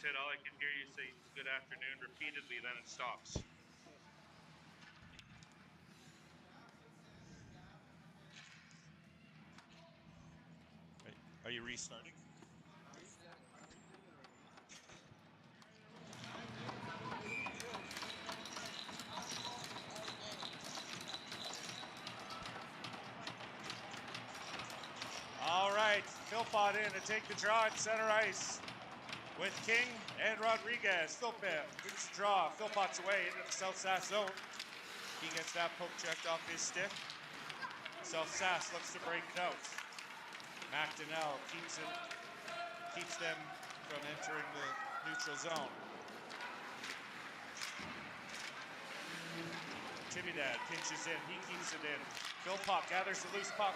said all I could hear you say good afternoon repeatedly, then it stops. Are you restarting? All right, Philpott in to take the draw at center ice with King and Rodriguez. Philpott wins the draw. Philpott's away into the South Sask zone. He gets that poke checked off his stick. South Sask looks to break it out. McDonnell keeps them from entering the neutral zone. Tibidad pinches in. He keeps it in. Philpott gathers the loose puck.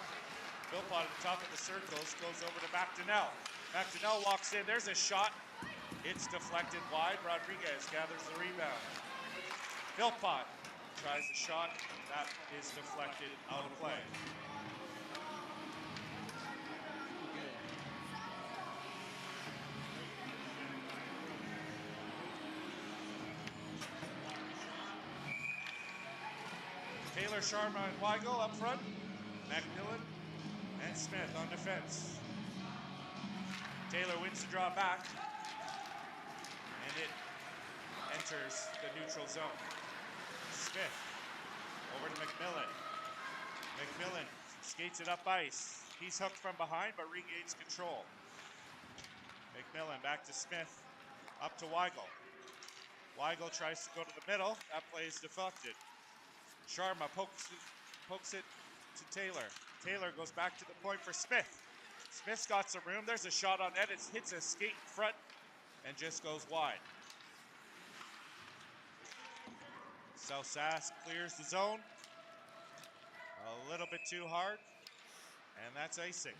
Philpott at the top of the circles goes over to McDonnell. McDonnell walks in. There's a shot. It's deflected wide. Rodriguez gathers the rebound. Philpott tries the shot. That is deflected out of play. Taylor, Sharma, and Weigel up front. McMillan and Smith on defense. Taylor wins the draw back, and it enters the neutral zone. Smith over to McMillan. McMillan skates it up ice. He's hooked from behind, but regains control. McMillan back to Smith, up to Weigel. Weigel tries to go to the middle. That play is deflected. Sharma pokes it to Taylor. Taylor goes back to the point for Smith. Smith's got some room. There's a shot on net. It hits a skate in front and just goes wide. South Sask clears the zone. A little bit too hard, and that's icing.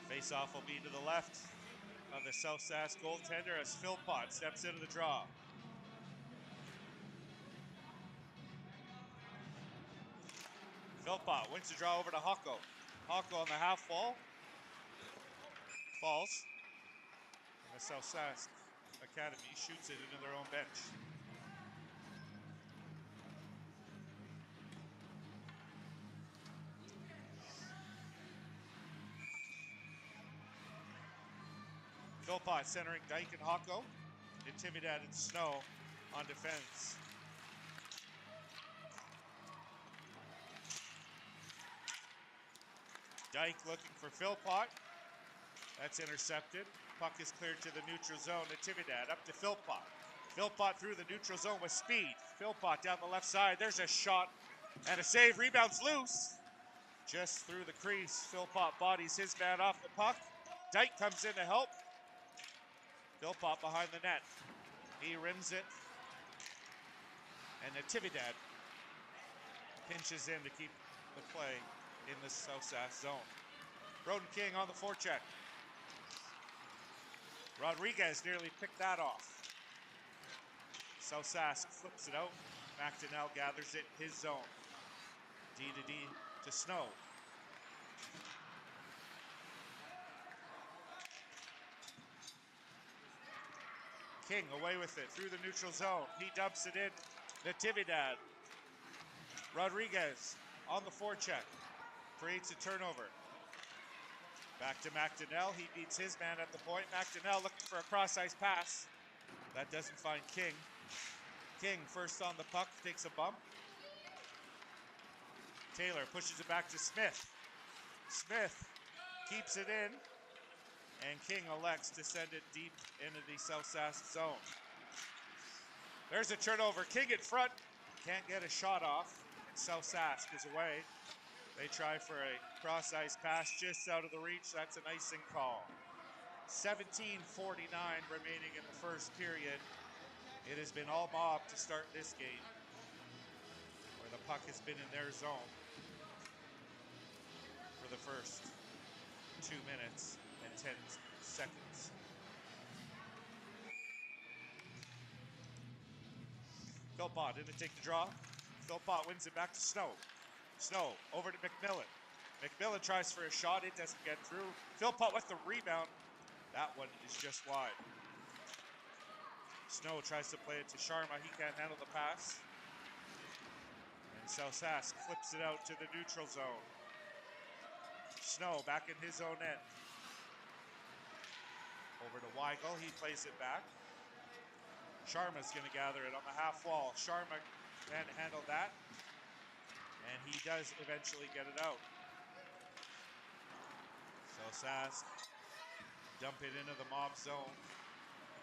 Face-off will be to the left of the South Sask goaltender as Philpott steps into the draw. Philpott wins the draw over to Hocko. Hocko on the half wall. Falls. And the South Sask Academy shoots it into their own bench. Philpott centering Dyke and Hocko. Intimidated Snow on defense. Dyke looking for Philpott. That's intercepted. Puck is cleared to the neutral zone. Natividad up to Philpott. Philpott through the neutral zone with speed. Philpott down the left side. There's a shot and a save. Rebounds loose. Just through the crease. Philpott bodies his man off the puck. Dyke comes in to help. Philpott behind the net. He rims it. And Natividad pinches in to keep the play in the South Sask zone. Broden King on the forecheck. Rodriguez nearly picked that off. South Sask flips it out. McDonnell gathers it, his zone. D to Snow. King away with it through the neutral zone. He dumps it in. Natividad. Rodriguez on the forecheck. Creates a turnover. Back to McDonnell. He beats his man at the point. McDonnell looking for a cross-ice pass. That doesn't find King. King first on the puck, takes a bump. Taylor pushes it back to Smith. Smith keeps it in. And King elects to send it deep into the South Sask zone. There's a turnover. King in front. Can't get a shot off. And South Sask is away. They try for a cross-ice pass just out of the reach. That's an icing call. 17:49 remaining in the first period. It has been all mob to start this game, where the puck has been in their zone for the first 2 minutes and 10 seconds. Philpott in to take the draw. Philpott wins it back to Snow. Snow over to McMillan. McMillan tries for a shot. It doesn't get through. Philpott with the rebound. That one is just wide. Snow tries to play it to Sharma. He can't handle the pass. And South Sask flips it out to the neutral zone. Snow back in his own end. Over to Weigel. He plays it back. Sharma's going to gather it on the half wall. Sharma can't handle that. And he does eventually get it out. So Sask dump it into the mob zone.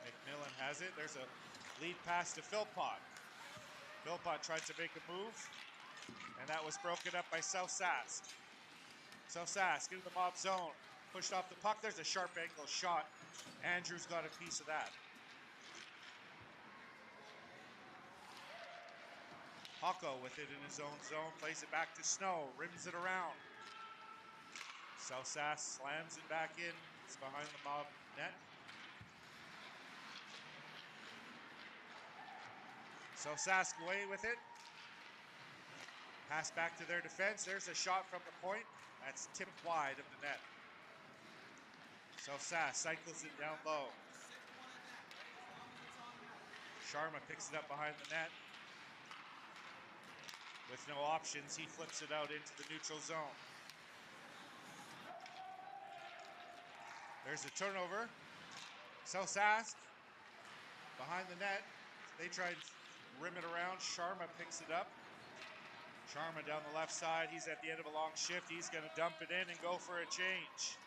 McMillan has it. There's a lead pass to Philpott. Philpott tried to make a move, and that was broken up by South Sask. South Sask into the mob zone. Pushed off the puck. There's a sharp angle shot. Andrews got a piece of that. Hocko with it in his own zone. Plays it back to Snow. Rims it around. South Sask slams it back in. It's behind the mob net. South Sask away with it. Pass back to their defense. There's a shot from the point. That's tipped wide of the net. South Sask cycles it down low. Sharma picks it up behind the net. With no options, he flips it out into the neutral zone. There's a turnover. South Sask behind the net. They try to rim it around. Sharma picks it up. Sharma down the left side. He's at the end of a long shift. He's going to dump it in and go for a change.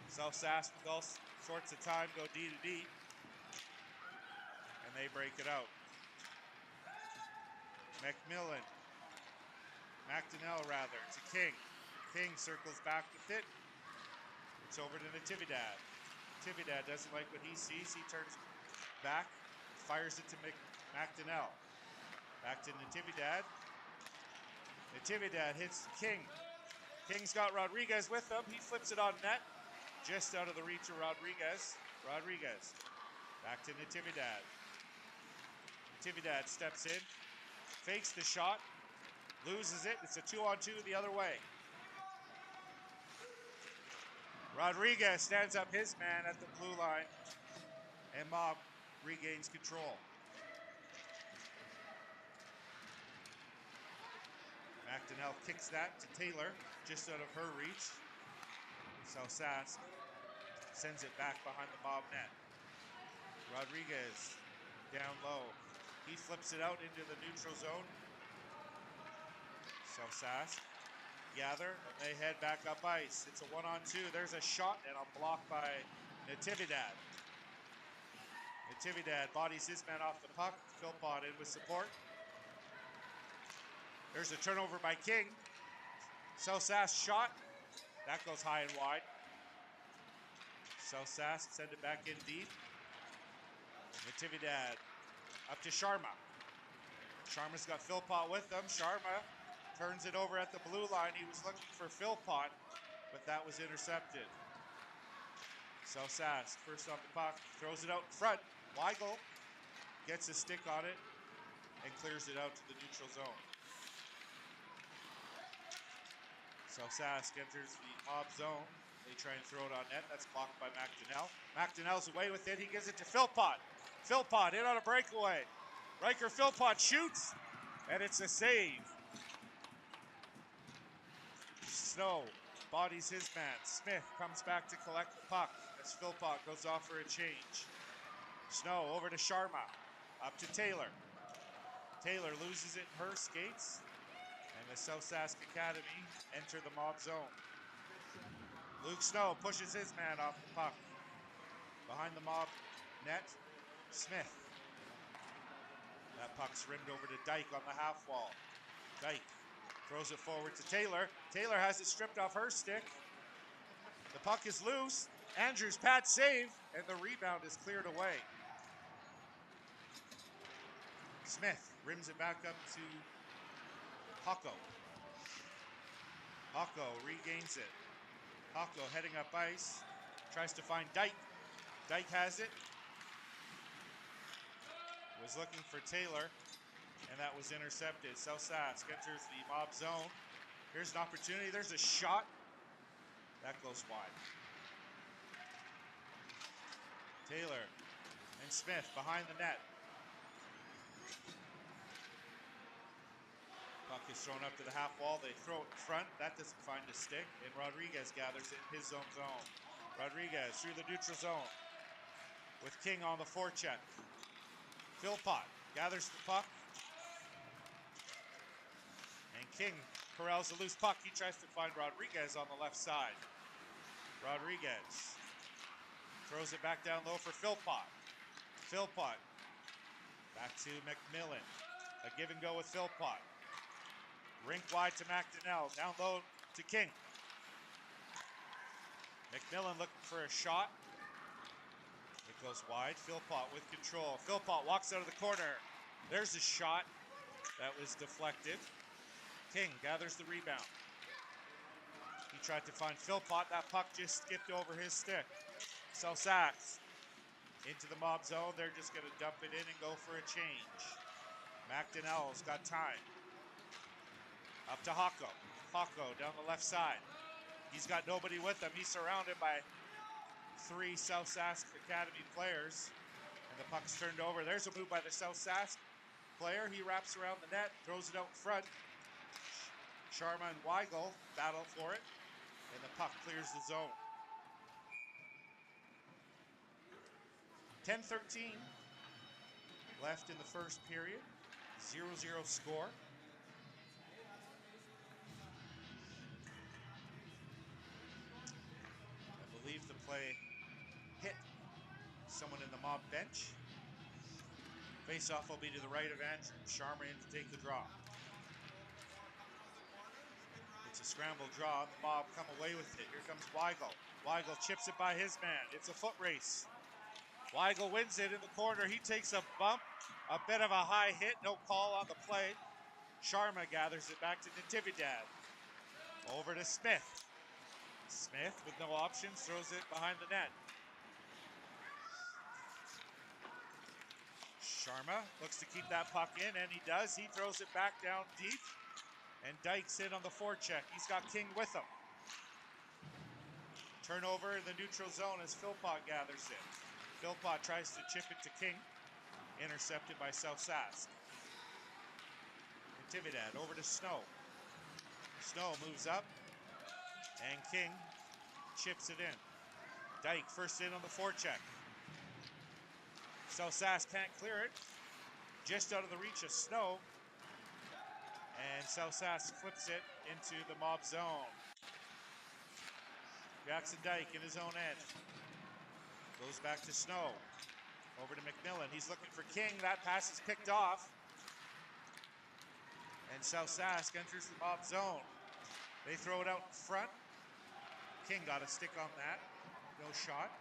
South Sask with all sorts of time go D to D. And they break it out. McMillan. McDonnell rather to King. King circles back with it. It's over to Natividad. Natividad doesn't like what he sees. He turns back, fires it to McDonnell. Back to Natividad. Natividad hits King. King's got Rodriguez with him. He flips it on net. Just out of the reach of Rodriguez. Rodriguez. Back to Natividad. Natividad steps in. Fakes the shot. Loses it. It's a 2-on-2 the other way. Rodriguez stands up his man at the blue line. And Mob regains control. McDonnell kicks that to Taylor, just out of her reach. South Sask sends it back behind the Mob net. Rodriguez down low. He flips it out into the neutral zone. South Sask gather, and they head back up ice. It's a 1-on-2. There's a shot and a block by Natividad. Natividad bodies his man off the puck. Philpott in with support. There's a turnover by King. South Sask shot. That goes high and wide. South Sask send it back in deep. Natividad up to Sharma. Sharma's got Philpott with them. Sharma turns it over at the blue line. He was looking for Philpott, but that was intercepted. South Sask first off the puck, throws it out in front. Weigel gets a stick on it and clears it out to the neutral zone. South Sask enters the Mob zone. They try and throw it on net. That's blocked by McDonnell. McDonnell's away with it. He gives it to Philpott. Philpott in on a breakaway. Riker Philpott shoots, and it's a save. Snow bodies his man. Smith comes back to collect the puck as Philpott goes off for a change. Snow over to Sharma. Up to Taylor. Taylor loses it in her skates. And the South Sask Academy enter the Mob zone. Luke Snow pushes his man off the puck. Behind the Mob net, Smith. That puck's rimmed over to Dyke on the half wall. Dyke throws it forward to Taylor. Taylor has it stripped off her stick. The puck is loose. Andrews pad save, and the rebound is cleared away. Smith rims it back up to Hocko. Hocko regains it. Hocko heading up ice. Tries to find Dyke. Dyke has it. was looking for Taylor, and that was intercepted. South Sask enters the mob zone. Here's an opportunity. There's a shot. That goes wide. Taylor and Smith behind the net. Puck is thrown up to the half wall. They throw it in front. That doesn't find a stick. And Rodriguez gathers it in his own zone. Rodriguez through the neutral zone with King on the forecheck. Philpott gathers the puck. And King corrals a loose puck. He tries to find Rodriguez on the left side. Rodriguez throws it back down low for Philpott. Philpott back to McMillan. A give and go with Philpott. Rink wide to McDonnell. Down low to King. McMillan looking for a shot. It goes wide. Philpott with control. Philpott walks out of the corner. There's a shot that was deflected. King gathers the rebound. He tried to find Philpott. That puck just skipped over his stick. So Sask into the mob zone. They're just going to dump it in and go for a change. McDonnell's got time. Up to Hocko. Hocko down the left side. He's got nobody with him. He's surrounded by 3 South Sask Academy players. And the puck's turned over. There's a move by the South Sask player. He wraps around the net, throws it out in front. Sharma and Weigel battle for it. And the puck clears the zone. 10-13 left in the first period. 0-0 score. I believe the play hit someone in the mob bench. Face-off will be to the right of Andrew. Sharma in to take the draw. It's a scramble draw. The mob come away with it. Here comes Weigel. Weigel chips it by his man. It's a foot race. Weigel wins it in the corner. He takes a bump. A bit of a high hit. No call on the play. Sharma gathers it back to Natividad. Over to Smith. Smith with no options throws it behind the net. Sharma looks to keep that puck in, and he does. He throws it back down deep, and Dykes in on the forecheck. He's got King with him. Turnover in the neutral zone as Philpott gathers it. Philpott tries to chip it to King. Intercepted by South Sask. Natividad over to Snow. Snow moves up, and King chips it in. Dyke first in on the forecheck. South Sask can't clear it. Just out of the reach of Snow. And South Sask flips it into the mob zone. Jackson Dyke in his own end. Goes back to Snow. Over to McMillan. He's looking for King. That pass is picked off. And South Sask enters the mob zone. They throw it out in front. King got a stick on that. No shot.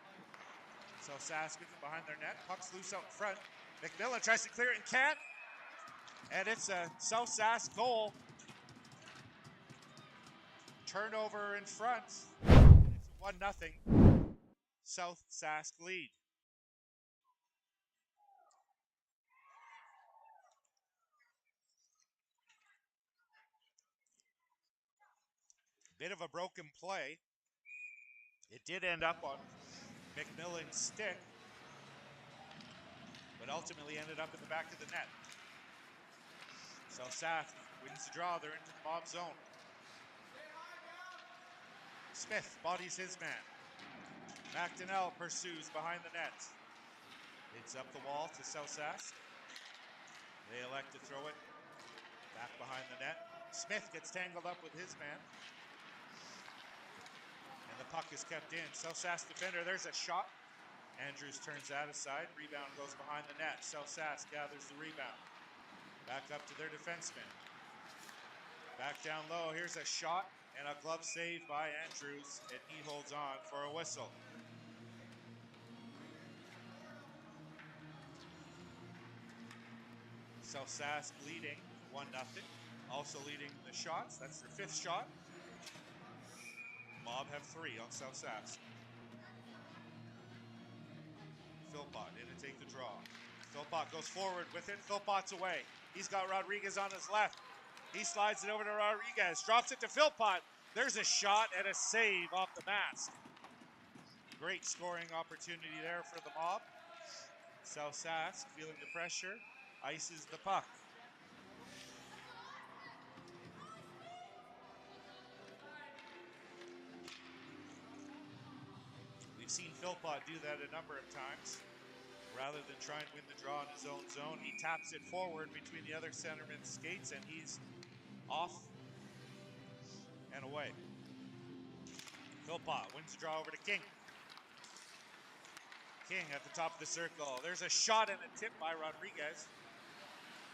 South Sask gets it behind their net. Puck's loose out in front. McMillan tries to clear it and can't. And it's a South Sask goal. Turnover in front. It's a 1-0 South Sask lead. Bit of a broken play. It did end up on McMillan's stick, but ultimately ended up in the back of the net. South Sask wins the draw. They're into the mob zone. Smith bodies his man. McDonnell pursues behind the net. It's up the wall to South Sask. They elect to throw it back behind the net. Smith gets tangled up with his man. And the puck is kept in. South Sask defender, there's a shot. Andrews turns that aside. Rebound goes behind the net. South Sask gathers the rebound. Back up to their defenseman. Back down low. Here's a shot and a glove save by Andrews. And he holds on for a whistle. South Sask leading 1-0. Also leading the shots. That's their 5th shot. Mob have 3 on South Sask. Philpott in to take the draw. Philpott goes forward with it. Philpott's away. He's got Rodriguez on his left. He slides it over to Rodriguez. Drops it to Philpott. There's a shot and a save off the mask. Great scoring opportunity there for the Mob. South Sask feeling the pressure. Ices the puck. We've seen Philpott do that a number of times. Rather than try and win the draw in his own zone, he taps it forward between the other centerman's skates, and he's off and away. Philpott wins the draw over to King. King at the top of the circle. There's a shot and a tip by Rodriguez.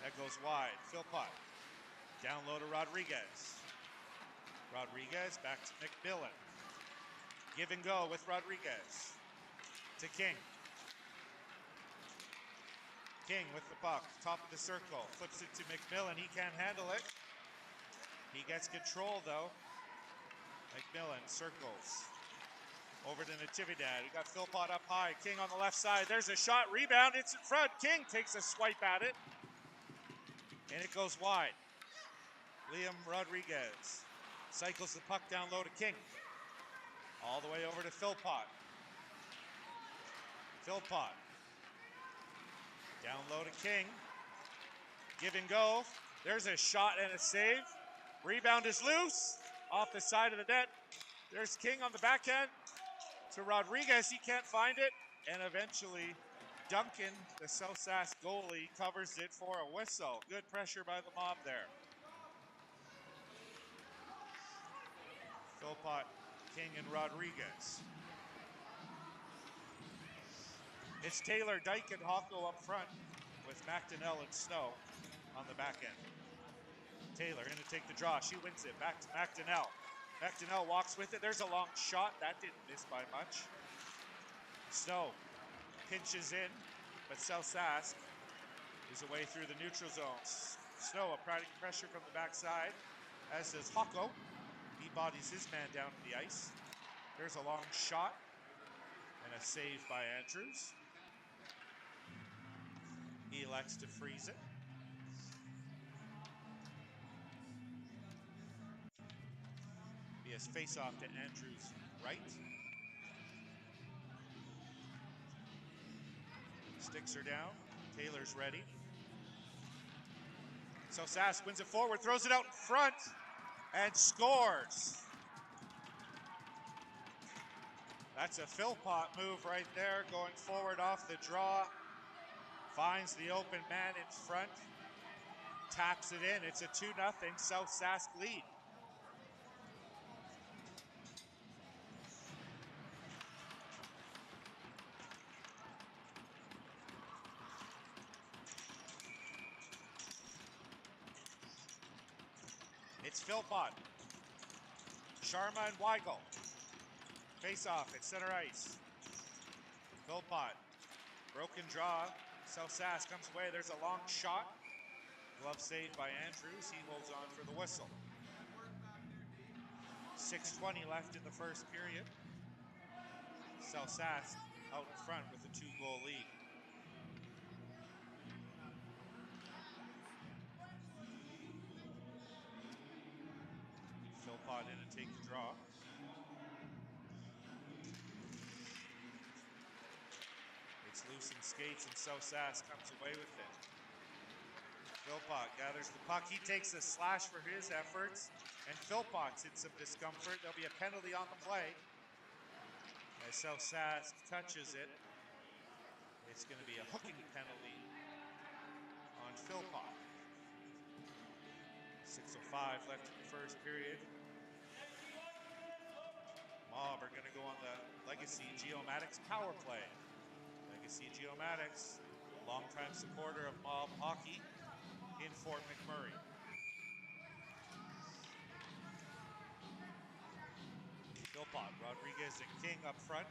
That goes wide. Philpott down low to Rodriguez. Rodriguez back to McMillan. Give and go with Rodriguez. To King. King with the puck, top of the circle, flips it to McMillan. He can't handle it. He gets control though. McMillan circles over to Natividad. He got Philpott up high. King on the left side. There's a shot, rebound. It's in front. King takes a swipe at it, and it goes wide. Liam Rodriguez cycles the puck down low to King. All the way over to Philpott. Philpott. Down low to King. Give and go. There's a shot and a save. Rebound is loose. Off the side of the net. There's King on the backhand to Rodriguez. He can't find it. And eventually, Duncan, the South Sask goalie, covers it for a whistle. Good pressure by the Mob there. Philpott, King, and Rodriguez. It's Taylor, Dyke, and Hocko up front with McDonnell and Snow on the back end. Taylor going to take the draw. She wins it. Back to McDonnell. McDonnell walks with it. There's a long shot. That didn't miss by much. Snow pinches in, but South Sask is away through the neutral zones. Snow applying pressure from the backside, as does Hocko. He bodies his man down to the ice. There's a long shot and a save by Andrews. He elects to freeze it. He has face-off to Andrews' right. Sticks are down. Taylor's ready. So Sask wins it forward, throws it out in front, and scores. That's a Philpott move right there, going forward off the draw. Finds the open man in front. Taps it in. It's a 2-0 South Sask lead. It's Philpott. Sharma and Weigel. Face off at center ice. Philpott. Broken draw. South Sask comes away. There's a long shot. Glove saved by Andrews. He holds on for the whistle. 6:20 left in the first period. South Sask out in front with a 2-goal lead. Philpott in and take the draw. It's loose in skates, and South Sask comes away with it. Philpott gathers the puck. He takes a slash for his efforts, and Philpott's in some discomfort. There'll be a penalty on the play. As South Sask touches it, it's going to be a hooking penalty on Philpott. 6:05 left in the first period. Mob are going to go on the Legacy Geomatics power play. Legacy Geomatics, longtime supporter of Mob hockey in Fort McMurray. Philpott, Rodriguez, and King up front.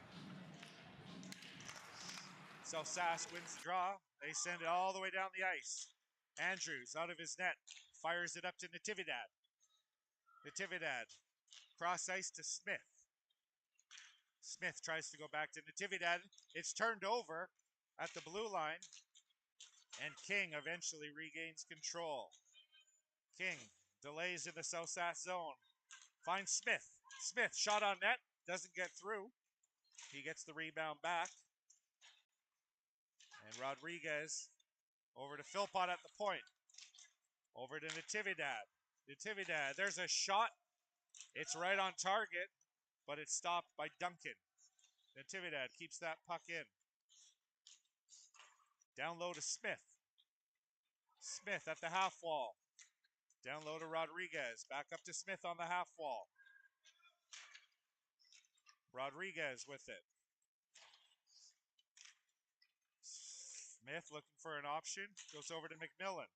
South Sask wins the draw. They send it all the way down the ice. Andrews out of his net, fires it up to Natividad. Natividad, cross ice to Smith. Smith tries to go back to Natividad. It's turned over at the blue line. And King eventually regains control. King delays in the South Sask zone. Finds Smith. Smith, shot on net, doesn't get through. He gets the rebound back. And Rodriguez over to Philpott at the point. Over to Natividad. Natividad, there's a shot. It's right on target, but it's stopped by Duncan. Natividad keeps that puck in. Down low to Smith. Smith at the half wall. Down low to Rodriguez. Back up to Smith on the half wall. Rodriguez with it. Smith looking for an option. Goes over to McMillan.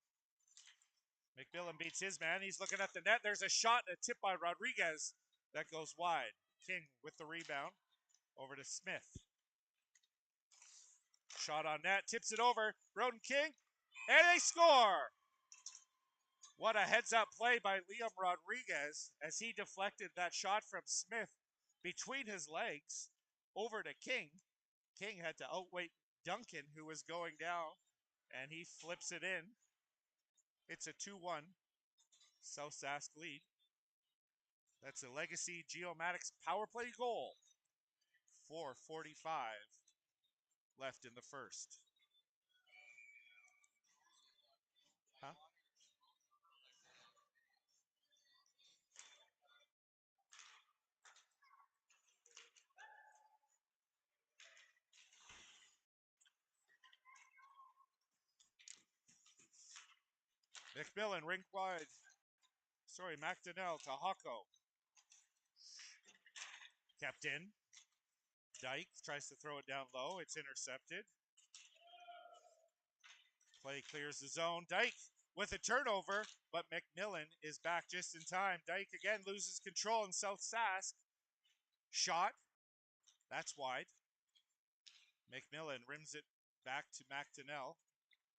McMillan beats his man. He's looking at the net. There's a shot and a tip by Rodriguez that goes wide. King with the rebound. Over to Smith. Shot on net. Tips it over. Broden King. And they score! What a heads-up play by Liam Rodriguez as he deflected that shot from Smith between his legs over to King. King had to outweight Duncan, who was going down, and he flips it in. It's a 2-1 South Sask lead. That's a Legacy Geomatics power play goal. 4:45 left in the first. Huh? McMillan, rink wide. Sorry, McDonnell to Hocko. Kept in. Dyke tries to throw it down low. It's intercepted. Play clears the zone. Dyke with a turnover, but McMillan is back just in time. Dyke again loses control in South Sask. Shot. That's wide. McMillan rims it back to McDonnell,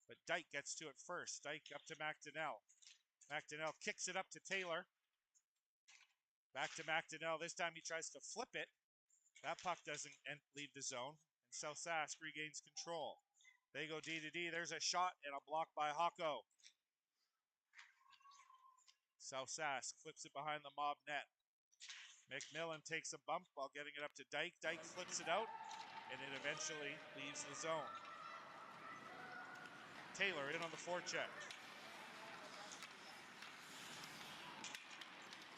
but Dyke gets to it first. Dyke up to McDonnell. McDonnell kicks it up to Taylor. Back to McDonnell. This time he tries to flip it. That puck doesn't leave the zone, and South Sask regains control. They go D to D. There's a shot and a block by Hocko. South Sask flips it behind the mob net. McMillan takes a bump while getting it up to Dyke. Dyke flips it out, and it eventually leaves the zone. Taylor in on the forecheck.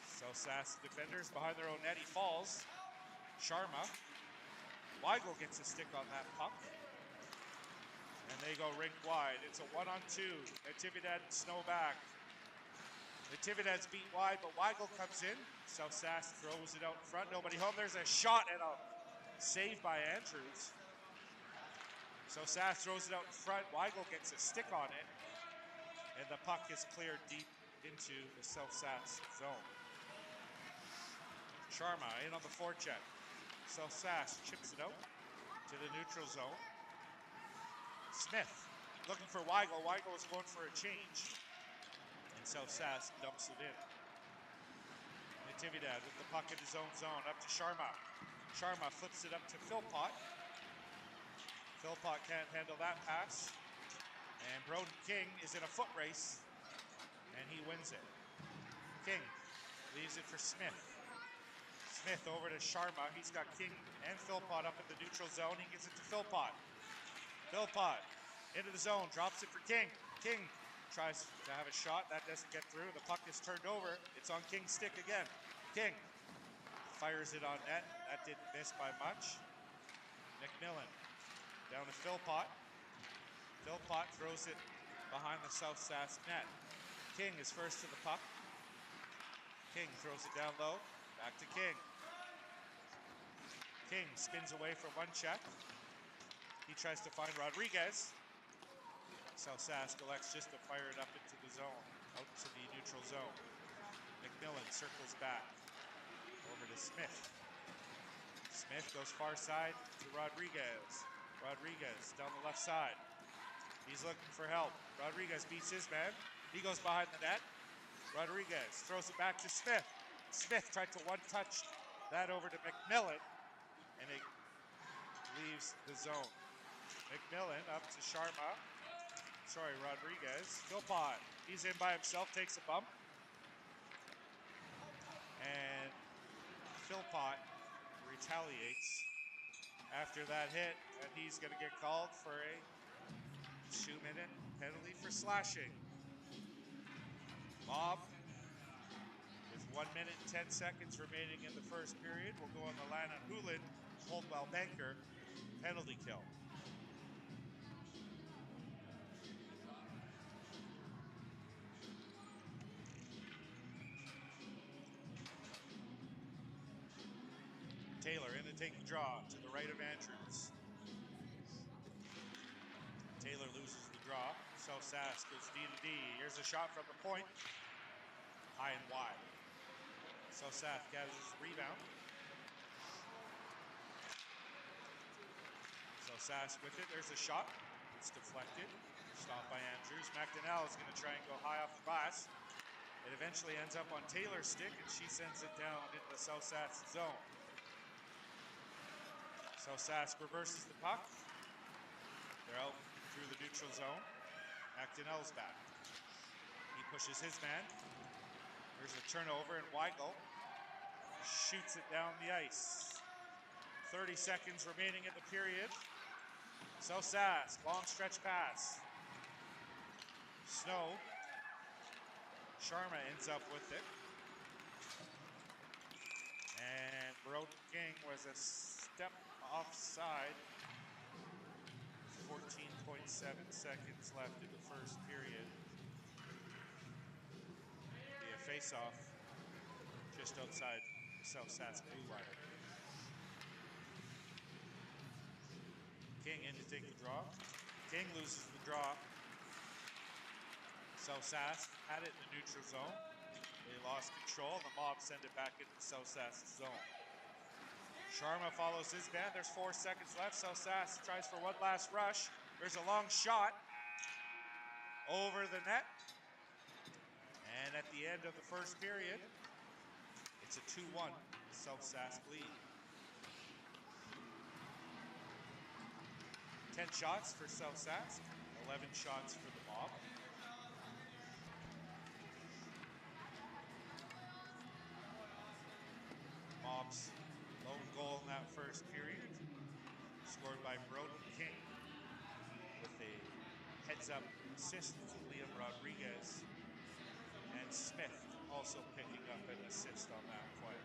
South Sask defenders behind their own net. He falls. Sharma. Weigel gets a stick on that puck. And they go rink wide. It's a 1-on-2. Natividad and Snow back. Natividad's beat wide, but Weigel comes in. South Sask throws it out in front. Nobody home. There's a shot and a save by Andrews. So Sask throws it out in front. Weigel gets a stick on it. And the puck is cleared deep into the South Sask zone. Sharma in on the forecheck. South Sask chips it out to the neutral zone. Smith looking for Weigel. Weigel is going for a change. And South Sask dumps it in. Natividad with the puck in his own zone. Up to Sharma. Sharma flips it up to Philpott. Philpott can't handle that pass. And Broden King is in a foot race. And he wins it. King leaves it for Smith. Smith over to Sharma. He's got King and Philpott up in the neutral zone. He gives it to Philpott. Philpott into the zone. Drops it for King. King tries to have a shot. That doesn't get through. The puck is turned over. It's on King's stick again. King fires it on net. That didn't miss by much. McMillan down to Philpott. Philpott throws it behind the South Sask net. King is first to the puck. King throws it down low. Back to King. King spins away from one check. He tries to find Rodriguez. South Sask elects just to fire it up into the zone, out to the neutral zone. McMillan circles back over to Smith. Smith goes far side to Rodriguez. Rodriguez down the left side. He's looking for help. Rodriguez beats his man. He goes behind the net. Rodriguez throws it back to Smith. Smith tried to one-touch that over to McMillan, and it leaves the zone. McMillan up to Sharma. Rodriguez. Philpott, he's in by himself, takes a bump. And Philpott retaliates after that hit, and he's going to get called for a 2-minute penalty for slashing. Mob, with 1 minute and 10 seconds remaining in the first period, will go on the line on Hulin, Holdwell Banker, penalty kill. Taylor in to take the draw to the right of Andrews. Taylor loses the draw. So Sask goes D to D. Here's a shot from the point. High and wide. So Sask gathers his rebound. So Sask with it. There's a shot. It's deflected. Stopped by Andrews. McDonnell is going to try and go high off the glass. It eventually ends up on Taylor's stick, and she sends it down into the South Sask zone. So Sask reverses the puck. They're out through the neutral zone. McDonnell's back. He pushes his man. There's a turnover, and Weigel shoots it down the ice. 30 seconds remaining in the period. So Sask, long stretch pass. Snow. Sharma ends up with it. And Broden King was a step offside. 14.7 seconds left in the first period. Be a face-off just outside the South Sask blue line. King in to take the draw. King loses the draw. South Sask had it in the neutral zone. They lost control. The Mob send it back into the South Sask zone. Sharma follows his man. There's 4 seconds left. South Sask tries for one last rush. There's a long shot over the net. And at the end of the first period, it's a 2-1 South Sask lead. 10 shots for South Sask, 11 shots for the Mob. Mob's lone goal in that first period, scored by Broden King, with a heads-up assist to Liam Rodriguez, and Smith also picking up an assist on that play.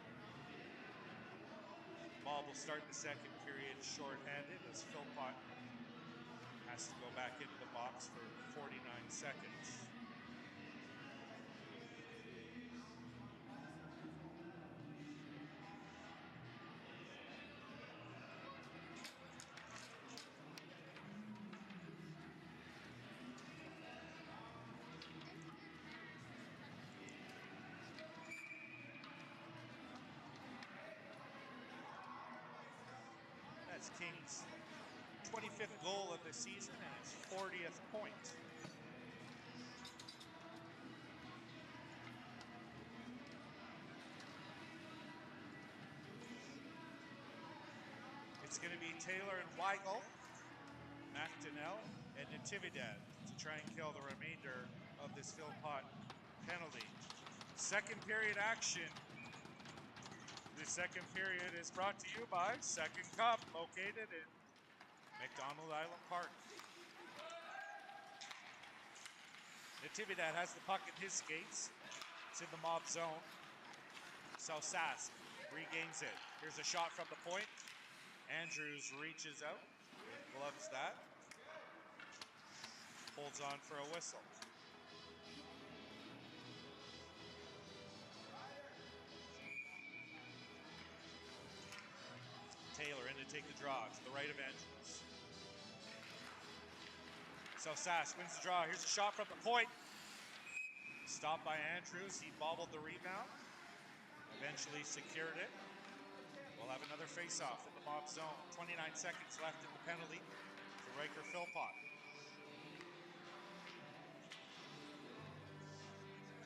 Mob will start the second period shorthanded as Philpott has to go back into the box for 49 seconds. That's King's 25th goal of the season and his 40th point. It's going to be Taylor and Weigel, McDonnell, and Natividad to try and kill the remainder of this Philpott penalty. Second period action. The second period is brought to you by Second Cup, located in McDonald Island Park. Natividad has the puck in his skates. It's in the Mob zone. South Sask regains it. Here's a shot from the point. Andrews reaches out, gloves that, holds on for a whistle. Taylor in to take the draw to the right of Andrews. So Sask wins the draw. Here's a shot from the point. Stopped by Andrews. He bobbled the rebound. Eventually secured it. We'll have another face-off in the Mob zone. 29 seconds left in the penalty for Riker Philpott.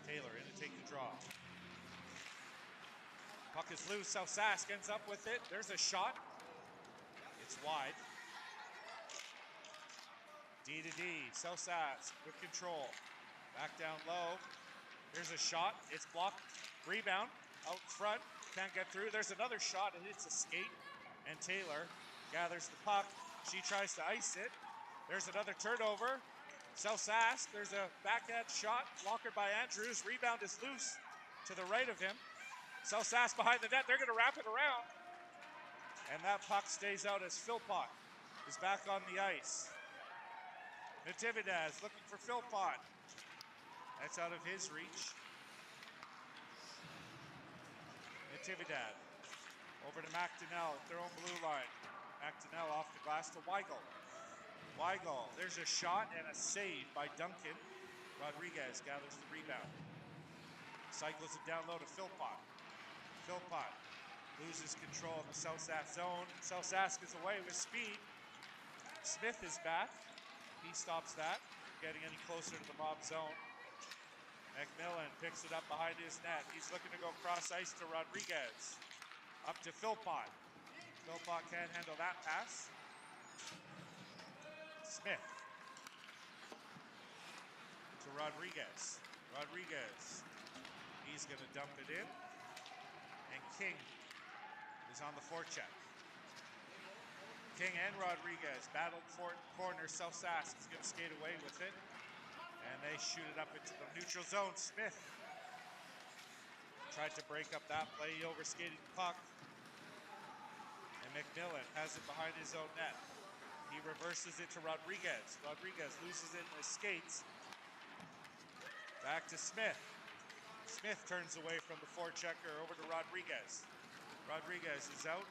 Taylor in to take the draw. Puck is loose. South Sask ends up with it. There's a shot. It's wide. D to D. South Sask with control. Back down low. Here's a shot. It's blocked. Rebound out front. Can't get through. There's another shot. It hits a skate. And Taylor gathers the puck. She tries to ice it. There's another turnover. South Sask. There's a backhand shot. Blocked by Andrews. Rebound is loose to the right of him. South Sask behind the net. They're going to wrap it around. And that puck stays out as Philpott is back on the ice. Natividad looking for Philpott. That's out of his reach. Natividad over to McDonnell at their own blue line. McDonnell off the glass to Weigel. Weigel, there's a shot and a save by Duncan. Rodriguez gathers the rebound. Cycles it down low to Philpott. Philpott loses control of the South Sask zone. South Sask is away with speed. Smith is back. He stops that, getting any closer to the mob zone. McMillan picks it up behind his net. He's looking to go cross ice to Rodriguez. Up to Philpott. Philpott can't handle that pass. Smith to Rodriguez. Rodriguez. He's going to dump it in. And King is on the forecheck. King and Rodriguez battled for corner. South Sask is going to skate away with it. And they shoot it up into the neutral zone. Smith tried to break up that play. He overskated the puck. And McMillan has it behind his own net. He reverses it to Rodriguez. Rodriguez loses it in his skates. Back to Smith. Smith turns away from the forechecker over to Rodriguez. Rodriguez is out.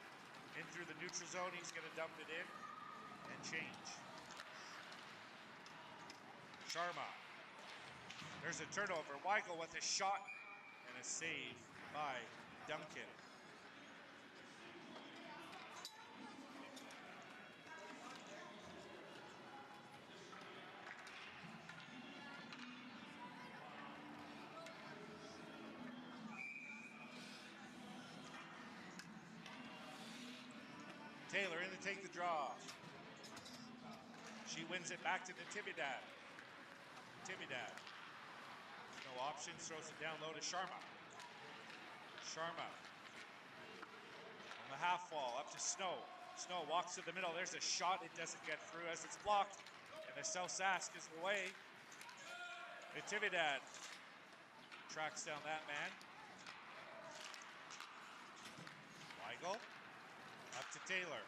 In through the neutral zone. He's going to dump it in and change. Sharma. There's a turnover. Weigel with a shot and a save by Duncan. Taylor in to take the draw. She wins it back to Natividad. Natividad. No options, throws it down low to Sharma. Sharma. On the half wall, up to Snow. Snow walks to the middle. There's a shot. It doesn't get through as it's blocked. And the South Sask is away. Natividad tracks down that man. Weigel. Up to Taylor.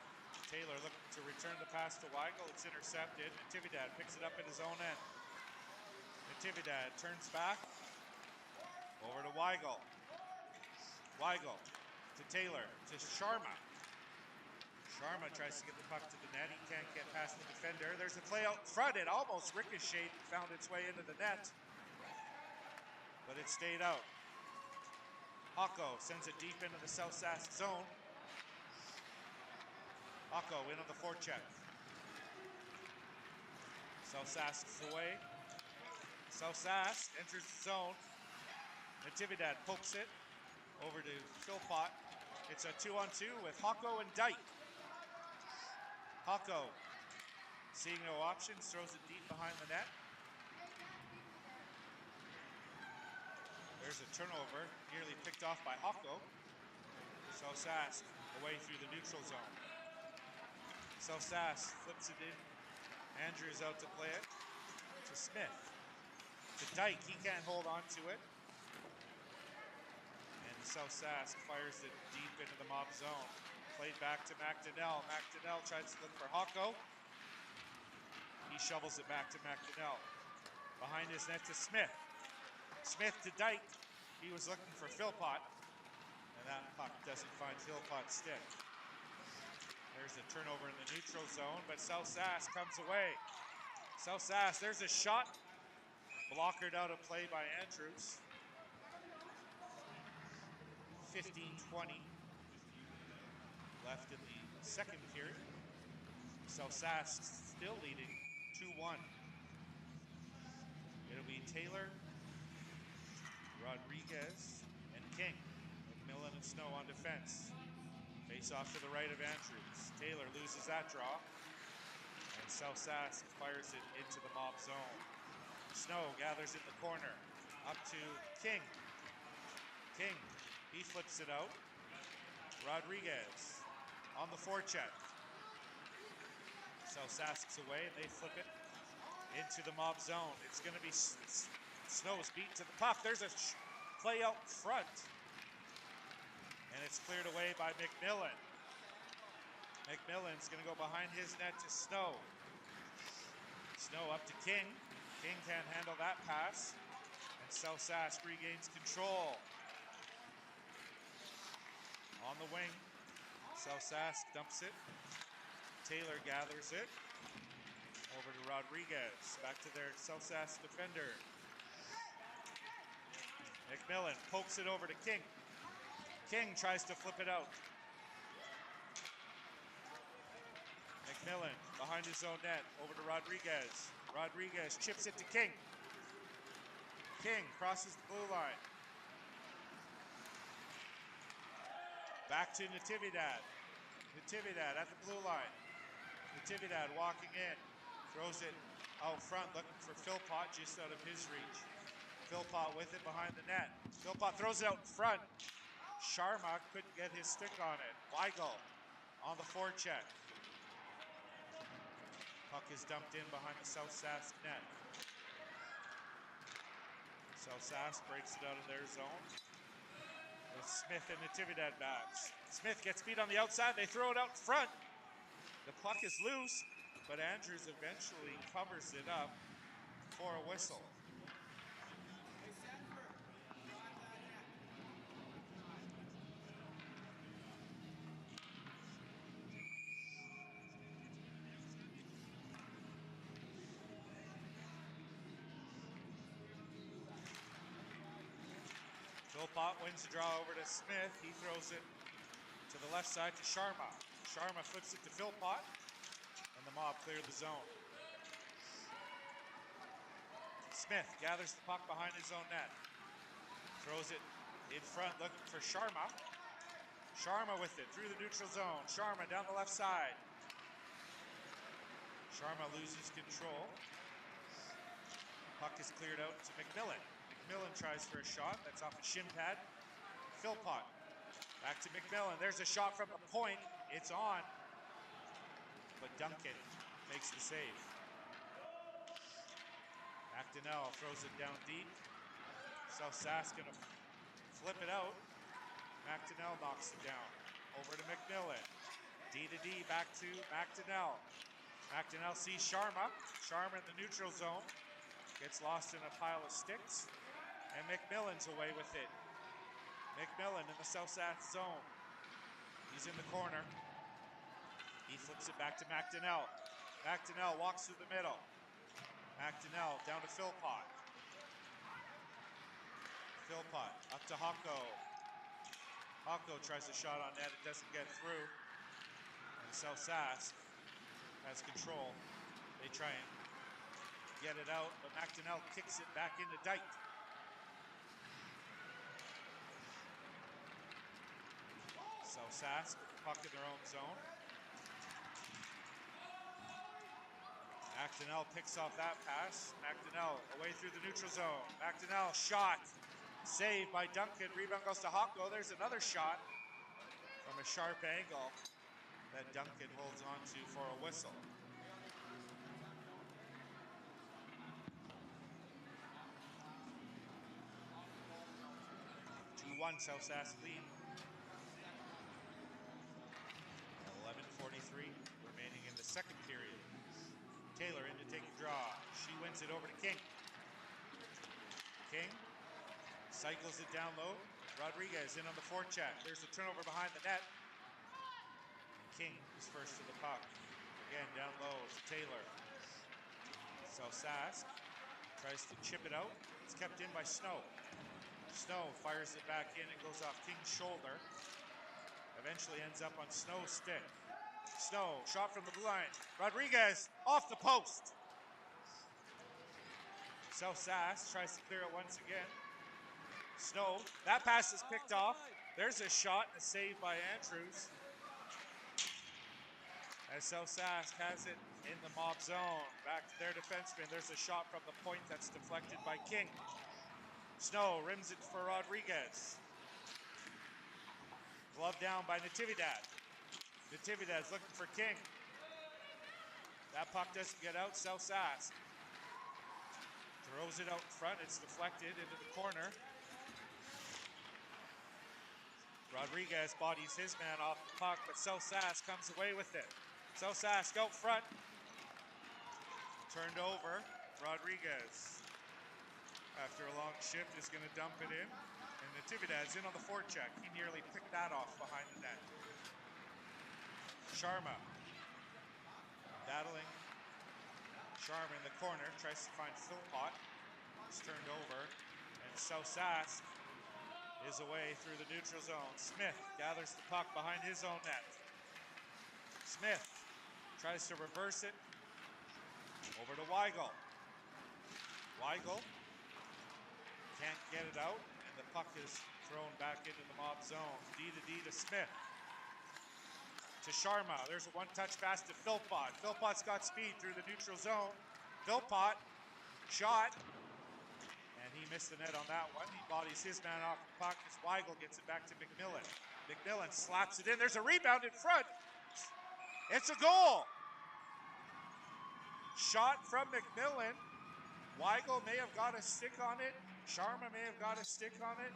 Taylor looking to return the pass to Weigel. It's intercepted. Natividad picks it up at his own end. Natividad turns back. Over to Weigel. Weigel to Taylor. To Sharma. Sharma tries to get the puck to the net. He can't get past the defender. There's a play out front. It almost ricocheted and found its way into the net. But it stayed out. Hocko sends it deep into the South Sask zone. Hocko in on the forecheck. South Sask's away. South Sask enters the zone. Natividad pokes it over to Philpott. It's a 2-on-2 with Hocko and Dyke. Hocko, seeing no options, throws it deep behind the net. There's a turnover, nearly picked off by Hocko. South Sask away through the neutral zone. South Sask flips it in. Andrews out to play it to Smith. To Dyke, he can't hold on to it. And South Sask fires it deep into the mob zone. Played back to McDonnell. McDonnell tries to look for Hocko. He shovels it back to McDonnell. Behind his net to Smith. Smith to Dyke. He was looking for Philpott. And that puck doesn't find Philpott's stick. There's a turnover in the neutral zone, but South Sask comes away. South Sask, there's a shot. Blockered out of play by Andrews. 15-20 left in the second period. South Sask still leading 2-1. It'll be Taylor, Rodriguez, and King. McMillan and Snow on defense. Face off to the right of Andrews. Taylor loses that draw. And South Sask fires it into the mob zone. Snow gathers in the corner. Up to King. King, he flips it out. Rodriguez on the forecheck. South Sask's away, and they flip it into the mob zone. It's going to be Snow's beat to the puck. There's a play out front, and it's cleared away by McMillan. McMillan's going to go behind his net to Snow. Snow up to King. King can't handle that pass, and South Sask regains control. On the wing, South Sask dumps it. Taylor gathers it. Over to Rodriguez. Back to their South Sask defender. McMillan pokes it over to King. King tries to flip it out. McMillan behind his own net. Over to Rodriguez. Rodriguez chips it to King. King crosses the blue line. Back to Natividad. Natividad at the blue line. Natividad walking in. Throws it out front, looking for Philpott just out of his reach. Philpott with it behind the net. Philpott throws it out in front. Sharma couldn't get his stick on it. Weigel on the forecheck. Puck is dumped in behind the South Sask net. South Sask breaks it out of their zone. With Smith and Natividad backs. Smith gets beat on the outside. They throw it out front. The puck is loose, but Andrews eventually covers it up for a whistle. Philpott wins the draw over to Smith. He throws it to the left side to Sharma. Sharma flips it to Philpott, and the mob clear the zone. Smith gathers the puck behind his own net. Throws it in front, looking for Sharma. Sharma with it through the neutral zone. Sharma down the left side. Sharma loses control. Puck is cleared out to McMillan. McMillan tries for a shot. That's off a shin pad. Philpott. Back to McMillan. There's a shot from the point. It's on. But Duncan makes the save. McDonnell throws it down deep. South Sask gonna flip it out. McDonnell knocks it down. Over to McMillan. D to D, back to McDonnell. McDonnell sees Sharma. Sharma in the neutral zone. Gets lost in a pile of sticks. And McMillan's away with it. McMillan in the South Sask zone. He's in the corner. He flips it back to McDonnell. McDonnell walks through the middle. McDonnell down to Philpott. Philpott up to Hocko. Hocko tries a shot on net. It doesn't get through. And South Sask has control. They try and get it out, but McDonnell kicks it back into Dyke. South Sask, puck in their own zone. McDonnell picks off that pass. McDonnell away through the neutral zone. McDonnell shot. Saved by Duncan. Rebound goes to Hocko. There's another shot from a sharp angle that Duncan holds on to for a whistle. 2-1 South Sask lead. 11:43 remaining in the second period. Taylor in to take a draw. She wins it over to King. King cycles it down low. Rodriguez in on the forecheck. There's a turnover behind the net. King is first to the puck. Again, down low to Taylor. South Sask tries to chip it out. It's kept in by Snow. Snow fires it back in and goes off King's shoulder. Eventually ends up on Snow's stick. Snow, shot from the blue line. Rodriguez off the post. South Sask tries to clear it once again. Snow, that pass is picked off. There's a shot and a save by Andrews. As South Sask has it in the mob zone. Back to their defenseman. There's a shot from the point that's deflected by King. Snow rims it for Rodriguez. Glove down by Natividad. Natividad's looking for King. That puck doesn't get out. Sask throws it out in front. It's deflected into the corner. Rodriguez bodies his man off the puck, but Sask comes away with it. Sask out front. Turned over. Rodriguez, after a long shift, is going to dump it in. And Natividad's in on the forecheck. He nearly picked that off behind the net. Sharma battling Sharma in the corner. Tries to find Philpott. It's turned over. And Sask is away through the neutral zone. Smith gathers the puck behind his own net. Smith tries to reverse it. Over to Weigel. Weigel can't get it out, and the puck is thrown back into the mob zone. D to Smith. To Sharma. There's a one-touch pass to Philpott. Philpott's got speed through the neutral zone. Philpott shot. And he missed the net on that one. He bodies his man off the puck as Weigel gets it back to McMillan. McMillan slaps it in. There's a rebound in front. It's a goal. Shot from McMillan. Weigel may have got a stick on it. Sharma may have got a stick on it.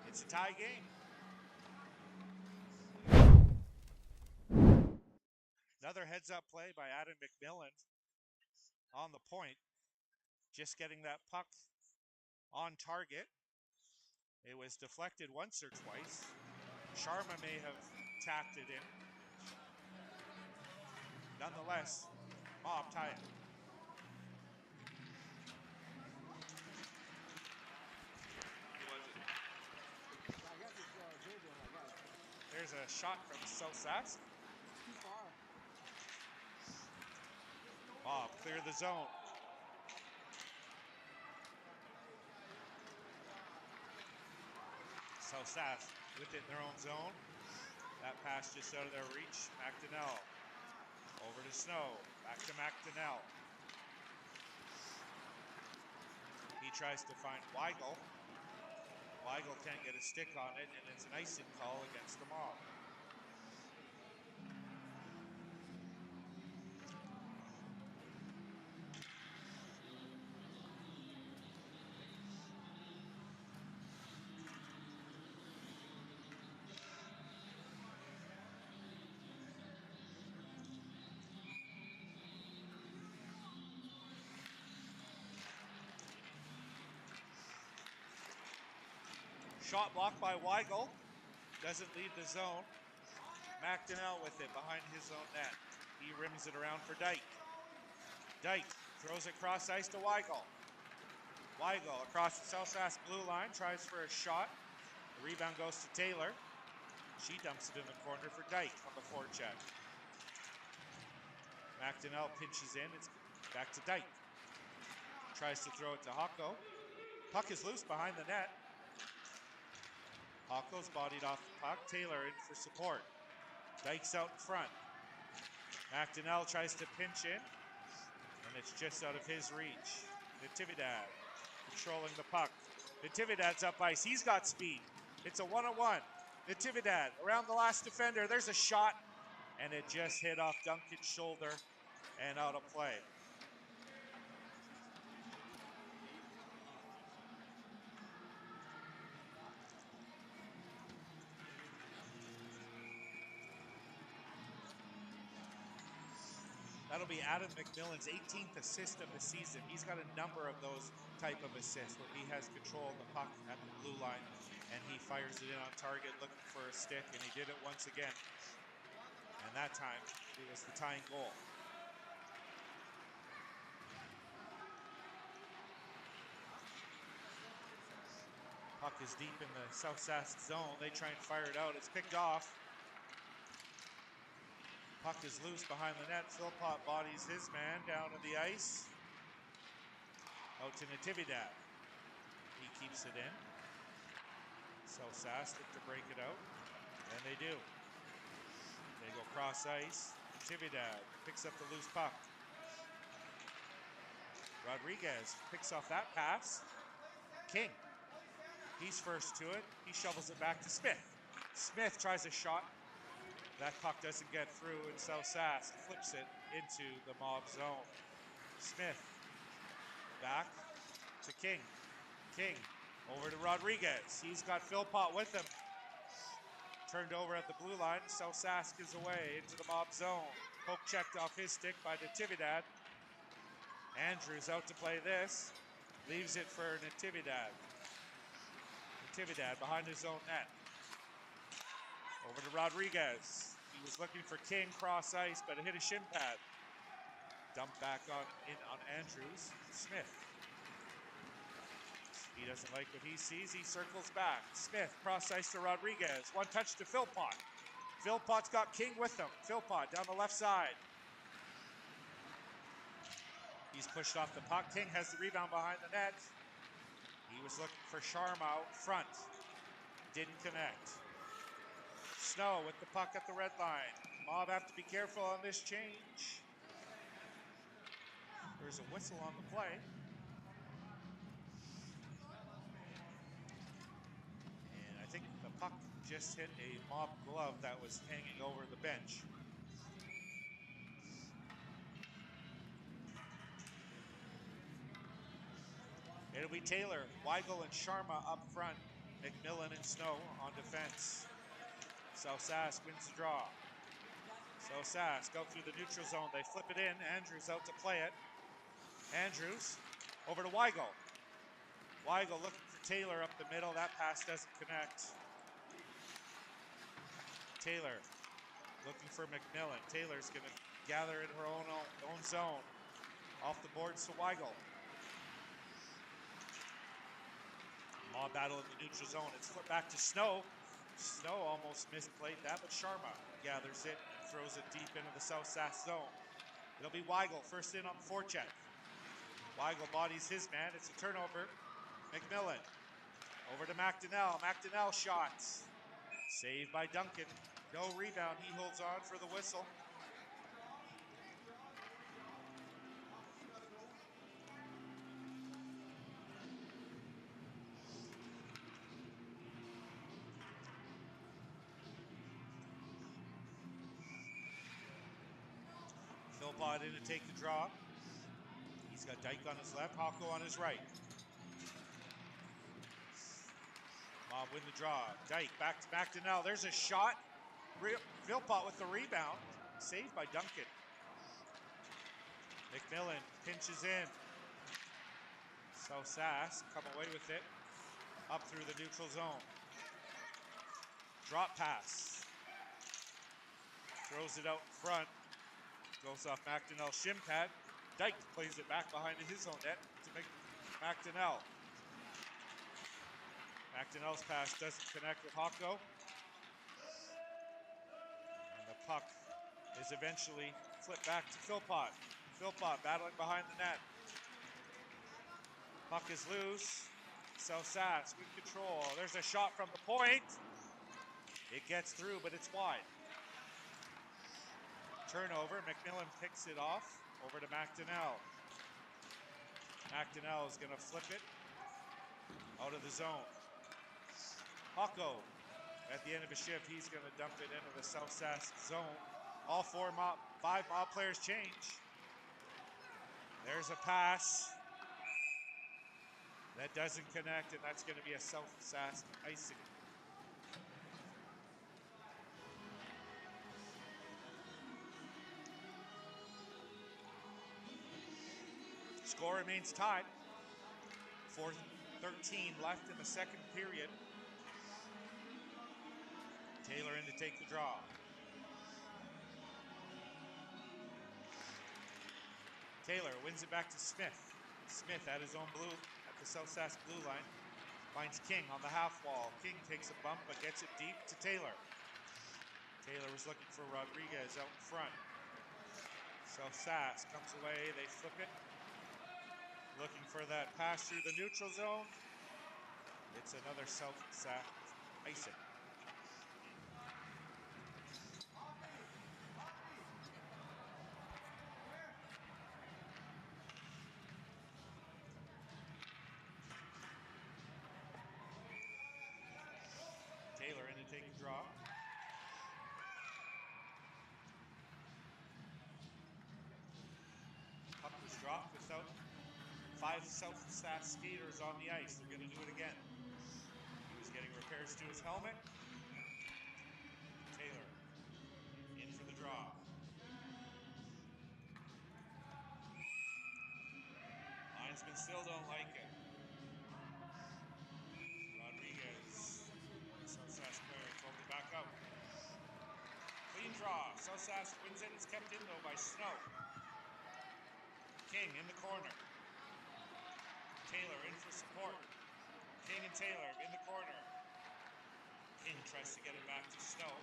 It's a tie game. Another heads-up play by Adam McMillan on the point. Just getting that puck on target. It was deflected once or twice. Sharma may have tapped it in. Nonetheless, mob tie it. There's a shot from Sask. Mob clear the zone. Sask with it in their own zone. That pass just out of their reach. McDonnell over to Snow. Back to McDonnell. He tries to find Weigel. Weigel can't get a stick on it, and it's an icing call against the mob. Shot blocked by Weigel. Doesn't leave the zone. McDonnell with it behind his own net. He rims it around for Dyke. Dyke throws it cross ice to Weigel. Weigel across the Sask blue line. Tries for a shot. The rebound goes to Taylor. She dumps it in the corner for Dyke on the forecheck. McDonnell pinches in. It's back to Dyke. Tries to throw it to Hocko. Puck is loose behind the net. Hocko's bodied off the puck. Taylor in for support. Dyke's out in front. McDonnell tries to pinch in, and it's just out of his reach. Natividad controlling the puck. Natividad's up ice. He's got speed. It's a one-on-one. Natividad around the last defender. There's a shot, and it just hit off Duncan's shoulder and out of play. That'll be Adam McMillan's 18th assist of the season. He's got a number of those type of assists where he has control of the puck at the blue line and he fires it in on target looking for a stick, and he did it once again. And that time it was the tying goal. Puck is deep in the South Sask zone. They try and fire it out. It's picked off. Puck is loose behind the net. Philpott bodies his man down on the ice. Out to Natividad. He keeps it in. South Sask look to break it out. And they do. They They go cross ice. Natividad picks up the loose puck. Rodriguez picks off that pass. King. He's first to it. He shovels it back to Smith. Smith tries a shot. That puck doesn't get through, and so Sask flips it into the mob zone. Smith back to King. King over to Rodriguez. He's got Philpott with him. Turned over at the blue line. So Sask is away into the mob zone. Poke checked off his stick by Natividad. Andrews out to play this. Leaves it for Natividad. Natividad behind his own net. Over to Rodriguez. He was looking for King cross ice, but it hit a shin pad. Dumped back on Andrews. Smith. He doesn't like what he sees. He circles back. Smith cross ice to Rodriguez. One touch to Philpott. Philpott's got King with him. Philpott down the left side. He's pushed off the puck. King has the rebound behind the net. He was looking for Sharma out front. Didn't connect. Snow with the puck at the red line. Mob have to be careful on this change. There's a whistle on the play. And I think the puck just hit a Mob glove that was hanging over the bench. It'll be Taylor, Weigel, and Sharma up front. McMillan and Snow on defense. So Sask wins the draw. So Sask out through the neutral zone. They flip it in. Andrews out to play it. Andrews over to Weigel. Weigel looking for Taylor up the middle. That pass doesn't connect. Taylor looking for McMillan. Taylor's going to gather in her own zone. Off the boards to Weigel. Mob battle in the neutral zone. It's flipped back to Snow. Snow almost misplayed that, but Sharma gathers it and throws it deep into the South Sask zone. It'll be Weigel first in on the forecheck. Weigel bodies his man. It's a turnover. McMillan over to McDonnell. McDonnell shots. Saved by Duncan. No rebound. He holds on for the whistle. Philpott in to take the draw. He's got Dyke on his left, Hocko on his right. Mob win the draw. Dyke back to McDonnell. There's a shot. Philpott with the rebound. Saved by Duncan. McMillan pinches in. So Sask come away with it. Up through the neutral zone. Drop pass. Throws it out in front. Goes off McDonnell's shin pad. Dyke plays it back behind his own net to make McDonnell. McDonnell's pass doesn't connect with Hocko. And the puck is eventually flipped back to Philpott. Philpott battling behind the net. Puck is loose. So Sask with control. There's a shot from the point. It gets through, but it's wide. Turnover. McMillan picks it off. Over to McDonnell. McDonnell is going to flip it out of the zone. Hocko at the end of a shift, he's going to dump it into the South Sask zone. All five mob players change. There's a pass. That doesn't connect, and that's going to be a South Sask icing. Score remains tied. 4:13 left in the second period. Taylor in to take the draw. Taylor wins it back to Smith. Smith at his own blue, at the South Sask blue line. Finds King on the half wall. King takes a bump but gets it deep to Taylor. Taylor was looking for Rodriguez out in front. South Sask comes away, they flip it. Looking for that pass through the neutral zone. It's another South Sask icing. Five South Sask skaters on the ice. They're going to do it again. He was getting repairs to his helmet. Taylor in for the draw. Linesmen still don't like it. Rodriguez, South Sask player, told it back out. Clean draw. South Sask wins it. It's kept in though by Snow. King in the corner. Taylor in for support. King and Taylor in the corner. King tries to get it back to Snow.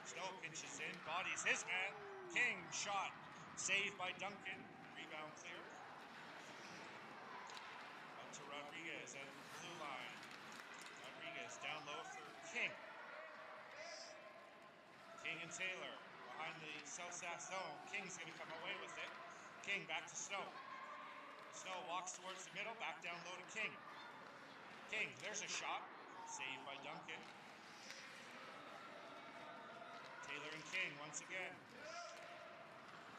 Snow pinches in, bodies his man. King shot, saved by Duncan. Rebound clear. Out to Rodriguez at the blue line. Rodriguez down low for King. King and Taylor behind the South Sask zone. King's going to come away with it. King back to Snow. Snow walks towards the middle, back down low to King. King, there's a shot. Saved by Duncan. Taylor and King once again.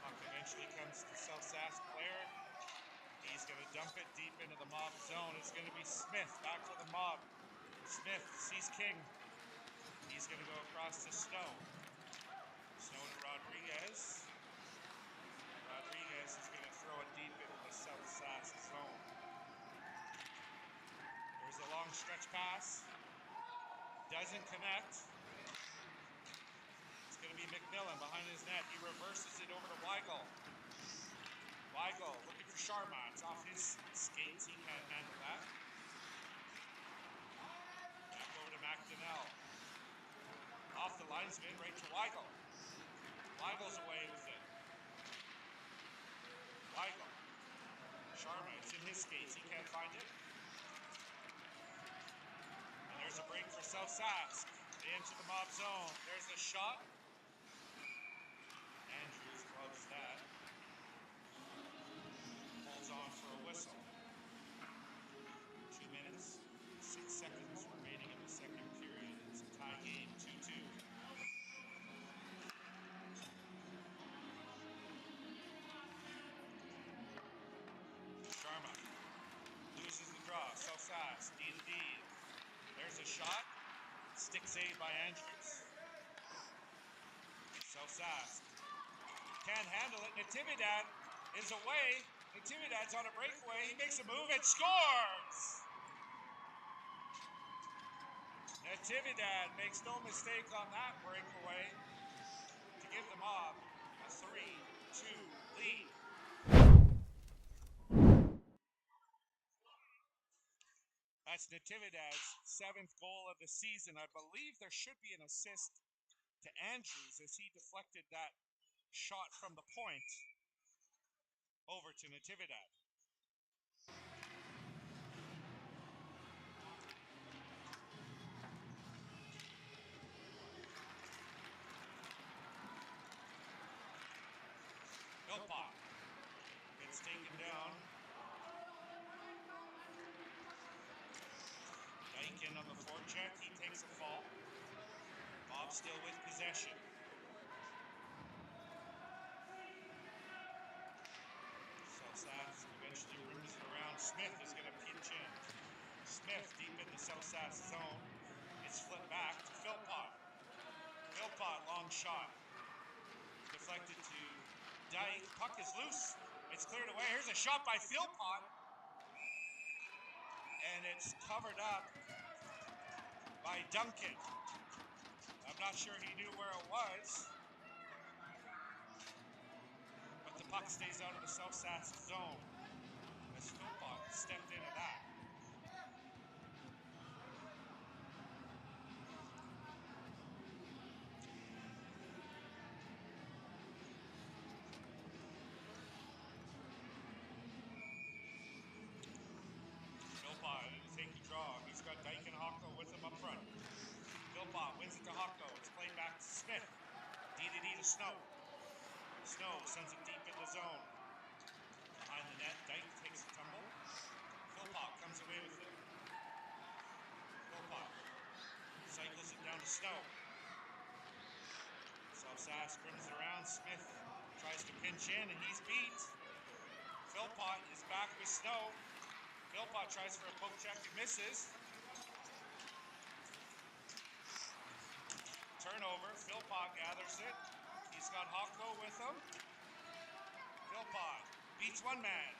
Puck eventually comes to the South Sask player. He's going to dump it deep into the mob zone. It's going to be Smith back for the mob. Smith sees King. He's going to go across to Snow. Snow to Rodriguez. Rodriguez is going to throw it deep into the South Sask zone. There's a long stretch pass. Doesn't connect. It's going to be McMillan behind his net. He reverses it over to Weigel. Weigel looking for Sharma. It's off his skates. He can't handle that. Back over to McDonnell. Off the linesman, right to Weigel. Weigel's away with it. Weigel. Sharma, it's in his skates. He can't find it. And there's a break for South Sask. Into the mob zone. There's a shot. Andrews gloves that. Holds on for a whistle. 2 minutes, 6 seconds remaining in the second period. It's a tie game, 2-2. Sharma loses the draw. South Sask, D to D. There's a shot. Stick save by Andrews. South Sask can't handle it. Natividad is away. Natividad's on a breakaway. He makes a move and scores! Natividad makes no mistake on that breakaway to give the mob a 3-2 lead. That's Natividad's 7th goal of the season. I believe there should be an assist to Andrews as he deflected that shot from the point over to Natividad. Philpott gets taken down. Dyke in on the forecheck. He takes a fall. Bob still with possession. South Sask eventually rims it around. Smith is going to pinch in. Smith deep in the South Sask zone. It's flipped back to Philpott. Philpott, long shot. Deflected to Dyke. Puck is loose. It's cleared away. Here's a shot by Philpott. And it's covered up by Duncan. I'm not sure he knew where it was. But the puck stays out of the South Sask zone as Philpott stepped into that. Philpott in a taky draw. He's got Dyke and Hocko with him up front. Philpott wins it to Hocko. It's played back to Smith. D to D to Snow. Snow sends it deep in the zone. Behind the net, Dyke takes a tumble. Philpott comes away with it. Philpott cycles it down to Snow. South Sask brings it around. Smith tries to pinch in and he's beat. Philpott is back with Snow. Philpott tries for a poke check and misses. Turnover. Philpott gathers it. He's got Hocko with him. Philpott beats one man.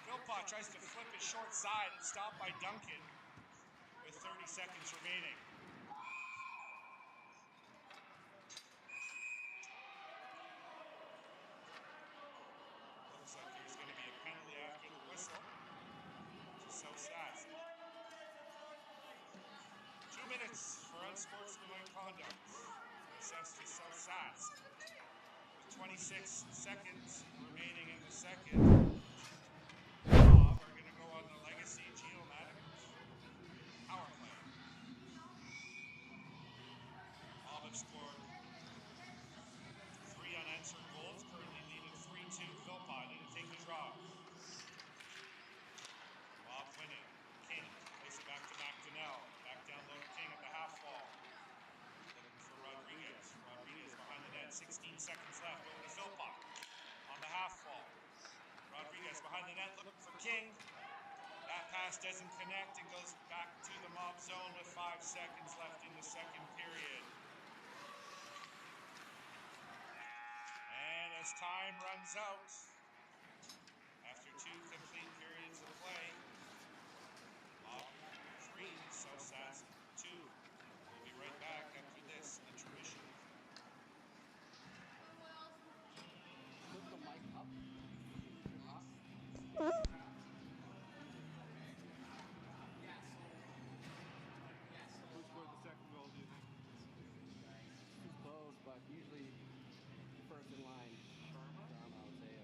Philpott tries to flip his short side and stopped by Duncan with 30 seconds remaining. Looks like there's going to be a penalty after the whistle to Sask. 2 minutes for unsportsmanlike conduct assessed to Sask. With 26 seconds remaining in the second, Bob are going to go on the Legacy Geomatics power play. Bob have scored 3 unanswered goals, currently leading 3-2. Philpott didn't take the draw. Bob winning. King plays it back to McDonnell. Back down low to King at the half wall. Looking for Rodriguez. Rodriguez behind the net. 16 seconds left. Over to Philpott on the half wall. Rodriguez behind the net looking for King. That pass doesn't connect and goes back to the mob zone with 5 seconds left in the second period. And as time runs out, after 2 complete periods of play, Mob 3, Sask 2. We'll be right back after this intermission. Put the mic up. Who scored the second goal, do you think? It's close, but usually the first in line. Sharma? I would say.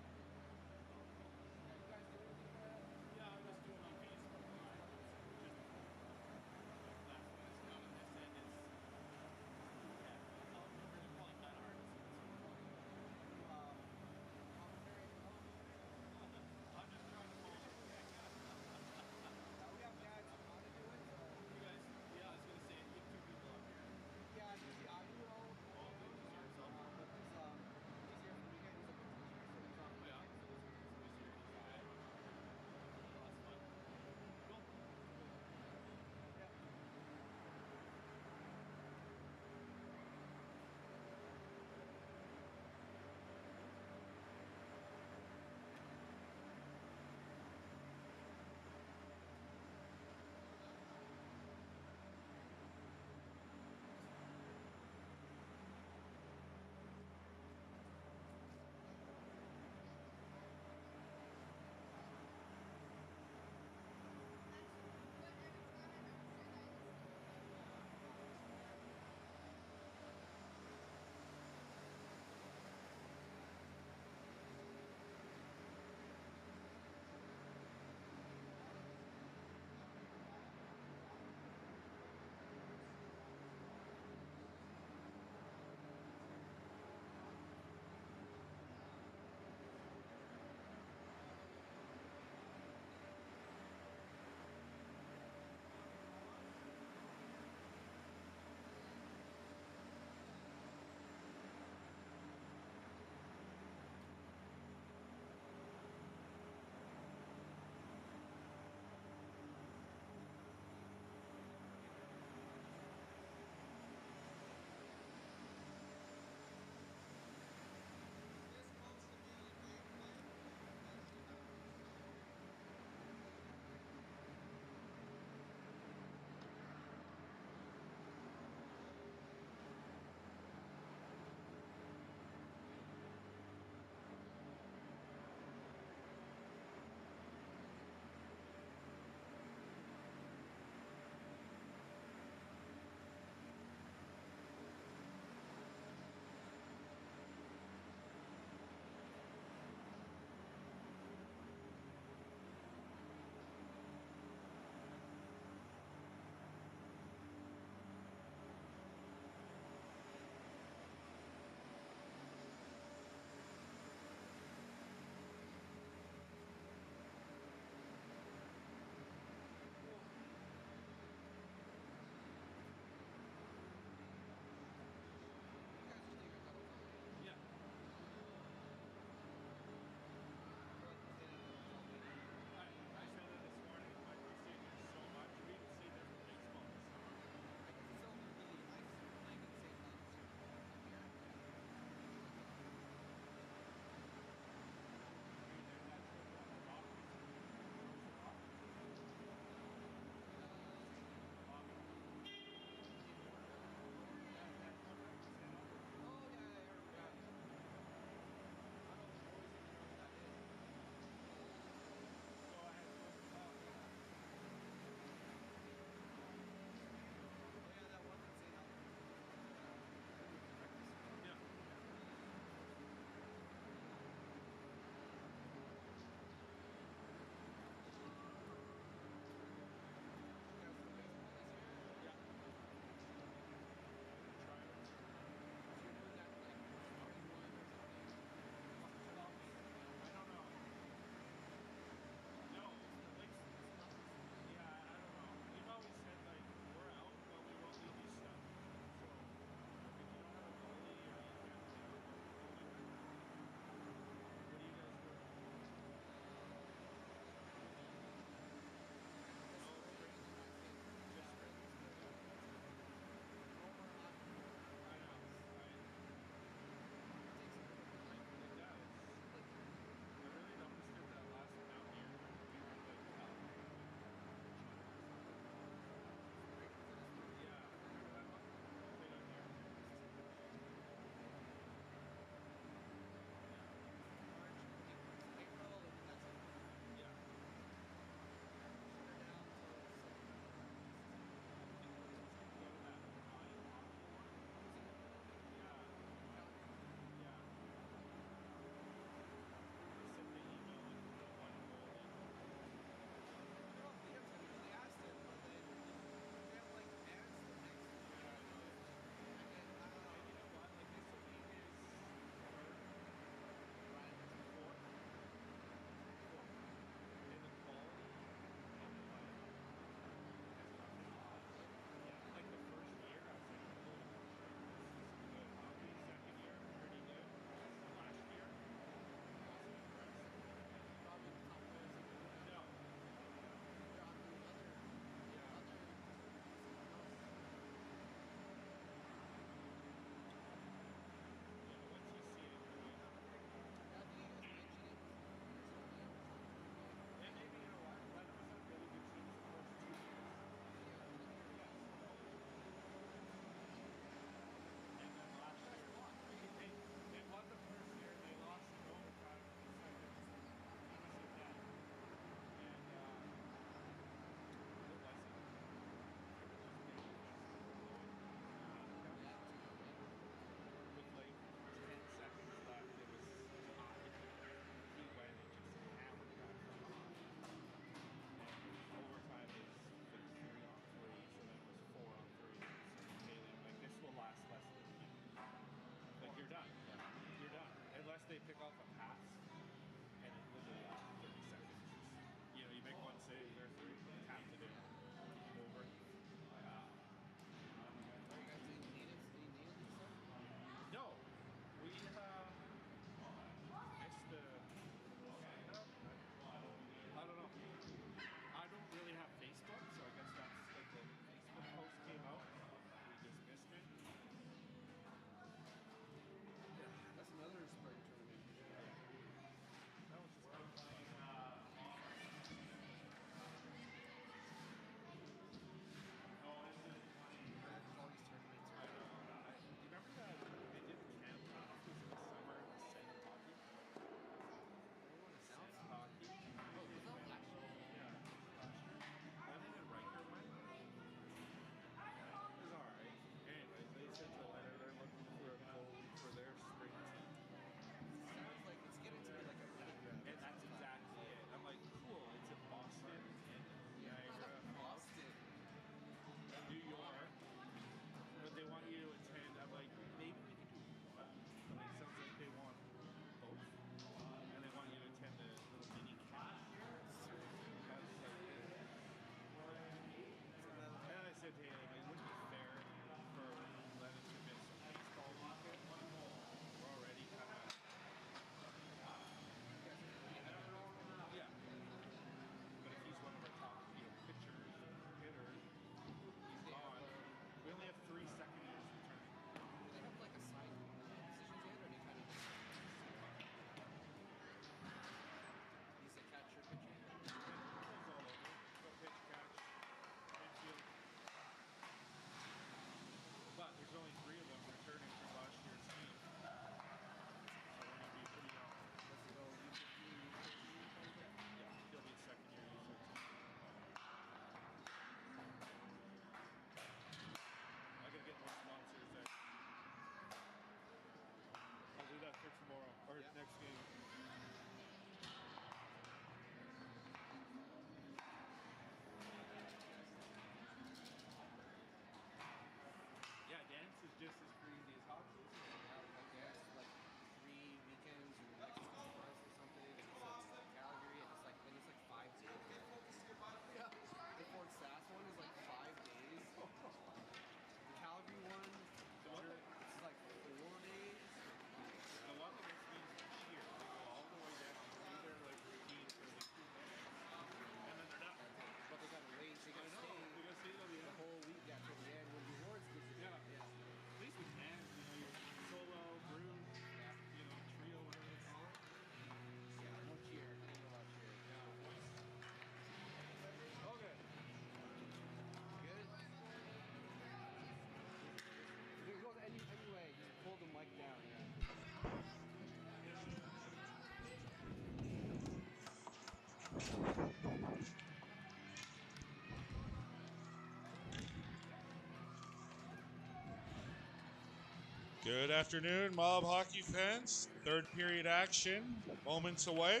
Good afternoon, Mob hockey fans. Third period action, moments away.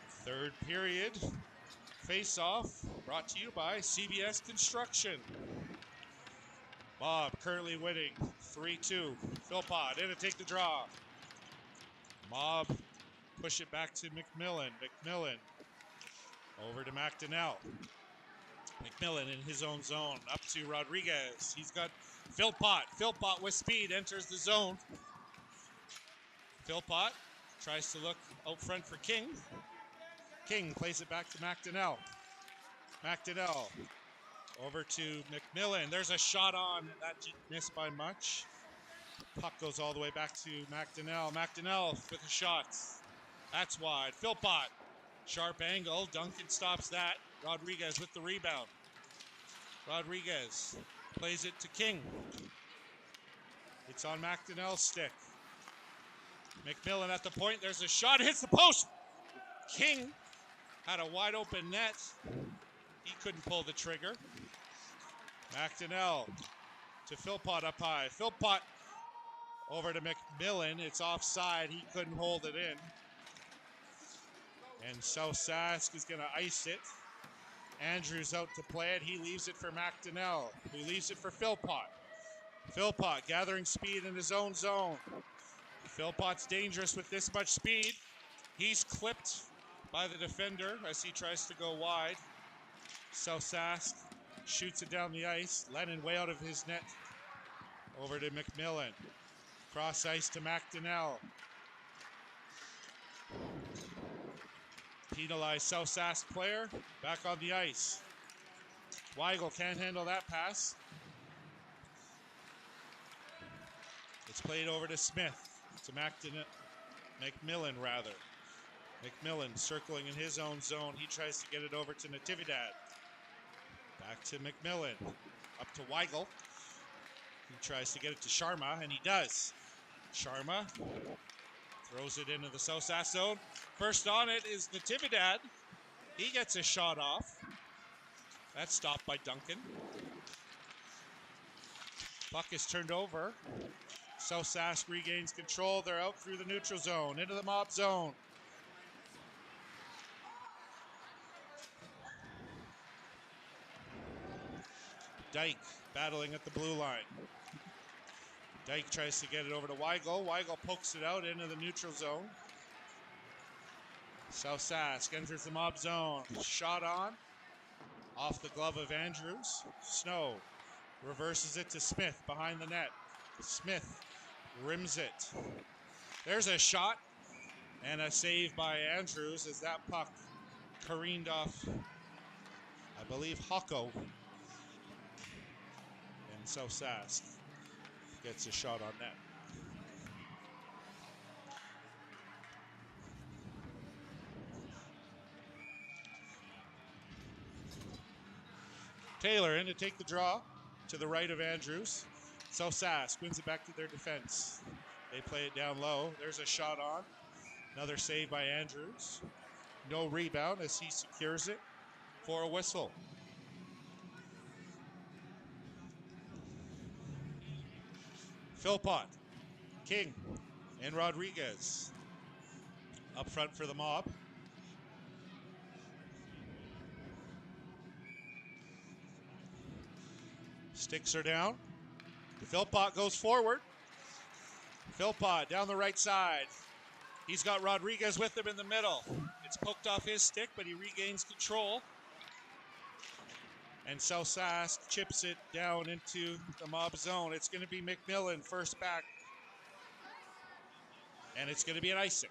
Third period face-off brought to you by CBS Construction. Mob currently winning 3-2. Philpott in to take the draw. Mob push it back to McMillan. McMillan over to McDonnell. McMillan in his own zone. Up to Rodriguez. He's got Philpott. Philpott with speed enters the zone. Philpott tries to look out front for King. King plays it back to McDonnell. McDonnell over to McMillan. There's a shot on. That missed by much. Puck goes all the way back to McDonnell. McDonnell with a shot. That's wide. Philpott. Sharp angle. Duncan stops that. Rodriguez with the rebound. Rodriguez plays it to King. It's on McDonnell's stick. McMillan at the point. There's a shot. Hits the post. King had a wide open net. He couldn't pull the trigger. McDonnell to Philpott up high. Philpott over to McMillan. It's offside. He couldn't hold it in. And so Sask is going to ice it. Andrews out to play it. He leaves it for McDonnell, who leaves it for Philpott. Philpott gathering speed in his own zone. Philpott's dangerous with this much speed. He's clipped by the defender as he tries to go wide. So Sask shoots it down the ice. Lennon way out of his net. Over to McMillan. Cross ice to McDonnell. Penalized South Sask player. Back on the ice. Weigel can't handle that pass. It's played over to Smith. To McMillan rather. McMillan circling in his own zone. He tries to get it over to Natividad. Back to McMillan. Up to Weigel. He tries to get it to Sharma, and he does. Sharma throws it into the South Sask zone. First on it is Natividad. He gets a shot off. That's stopped by Duncan. Puck is turned over. South Sask regains control. They're out through the neutral zone, into the Mob zone. Dyke battling at the blue line. Dyke tries to get it over to Weigel. Weigel pokes it out into the neutral zone. South Sask enters the Mob zone. Shot on. Off the glove of Andrews. Snow reverses it to Smith behind the net. Smith rims it. There's a shot and a save by Andrews as that puck careened off, I believe, Hocko. And so Sask gets a shot on net. Taylor in to take the draw to the right of Andrews. So Sask wins it back to their defense. They play it down low. There's a shot on. Another save by Andrews. No rebound as he secures it for a whistle. Philpott, King, and Rodriguez up front for the Mob. Sticks are down. Philpott goes forward. Philpott down the right side. He's got Rodriguez with him in the middle. It's poked off his stick, but he regains control. And South Sask chips it down into the Mob zone. It's going to be McMillan first back. And it's going to be an icing.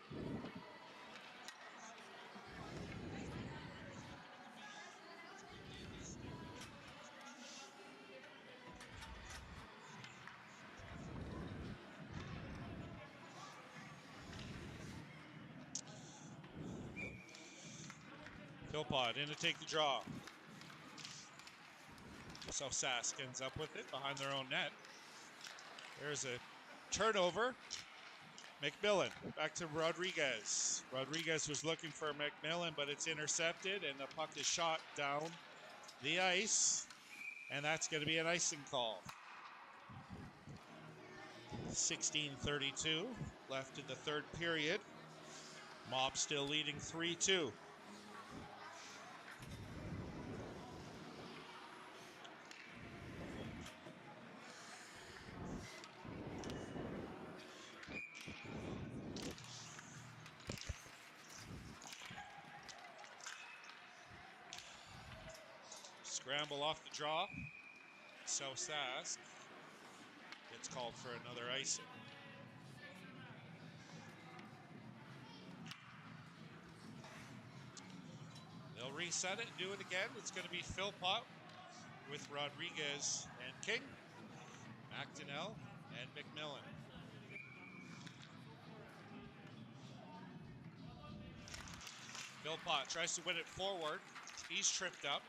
Philpott in to take the draw. South Sask ends up with it behind their own net. There's a turnover. McMillan back to Rodriguez. Rodriguez was looking for McMillan, but it's intercepted, and the puck is shot down the ice, and that's going to be an icing call. 16:32 left in the third period. Mob still leading 3-2. Scramble off the draw. So Sask gets called for another icing. They'll reset it and do it again. It's going to be Philpott with Rodriguez and King, McDonnell, and McMillan. Philpott tries to win it forward. He's tripped up.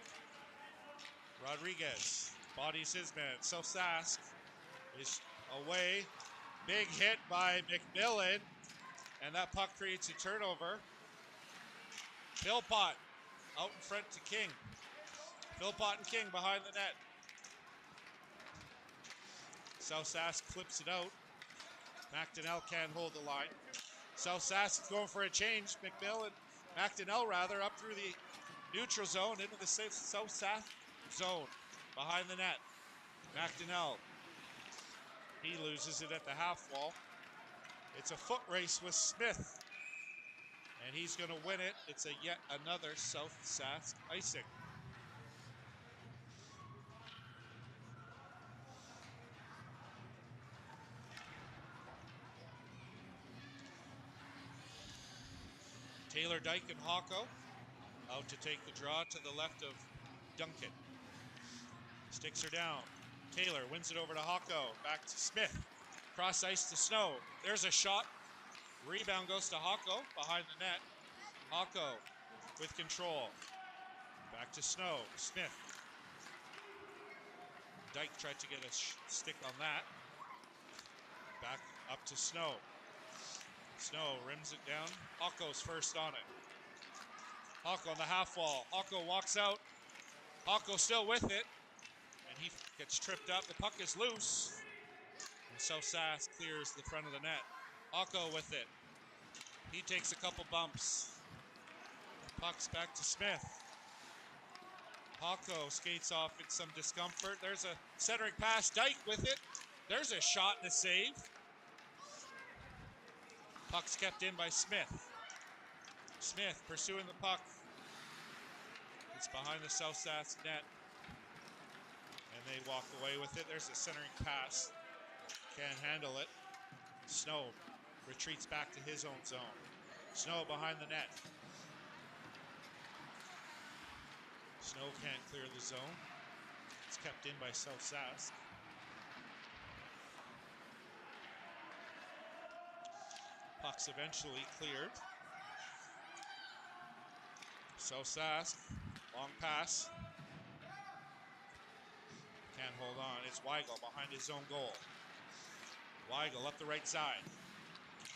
Rodriguez bodies his man. So Sask is away. Big hit by McMillan, and that puck creates a turnover. Philpott out in front to King. Philpott and King behind the net. South Sask flips it out. McDonnell can't hold the line. South Sask is going for a change. McDonnell rather, up through the neutral zone into the South Sask zone behind the net. McDonnell, he loses it at the half wall. It's a foot race with Smith, and he's going to win it. It's a yet another South Sask icing. Taylor, Dyke, and Hawko out to take the draw to the left of Duncan. Sticks her down. Taylor wins it over to Hawko. Back to Smith. Cross ice to Snow. There's a shot. Rebound goes to Hawko behind the net. Hawko with control. Back to Snow. Smith. Dyke tried to get a stick on that. Back up to Snow. Snow rims it down. Hawko's first on it. Hawko on the half wall. Hawko walks out. Hawko still with it. And he gets tripped up. The puck is loose. And South Sask clears the front of the net. Hawko with it. He takes a couple bumps. Puck's back to Smith. Hawko skates off in some discomfort. There's a centering pass. Dyke with it. There's a shot and a save. Puck's kept in by Smith. Smith pursuing the puck. It's behind the South Sask net. And they walk away with it. There's a centering pass. Can't handle it. Snow retreats back to his own zone. Snow behind the net. Snow can't clear the zone. It's kept in by South Sask. Puck's eventually cleared. South Sask, long pass. Can't hold on. It's Weigel behind his own goal. Weigel up the right side.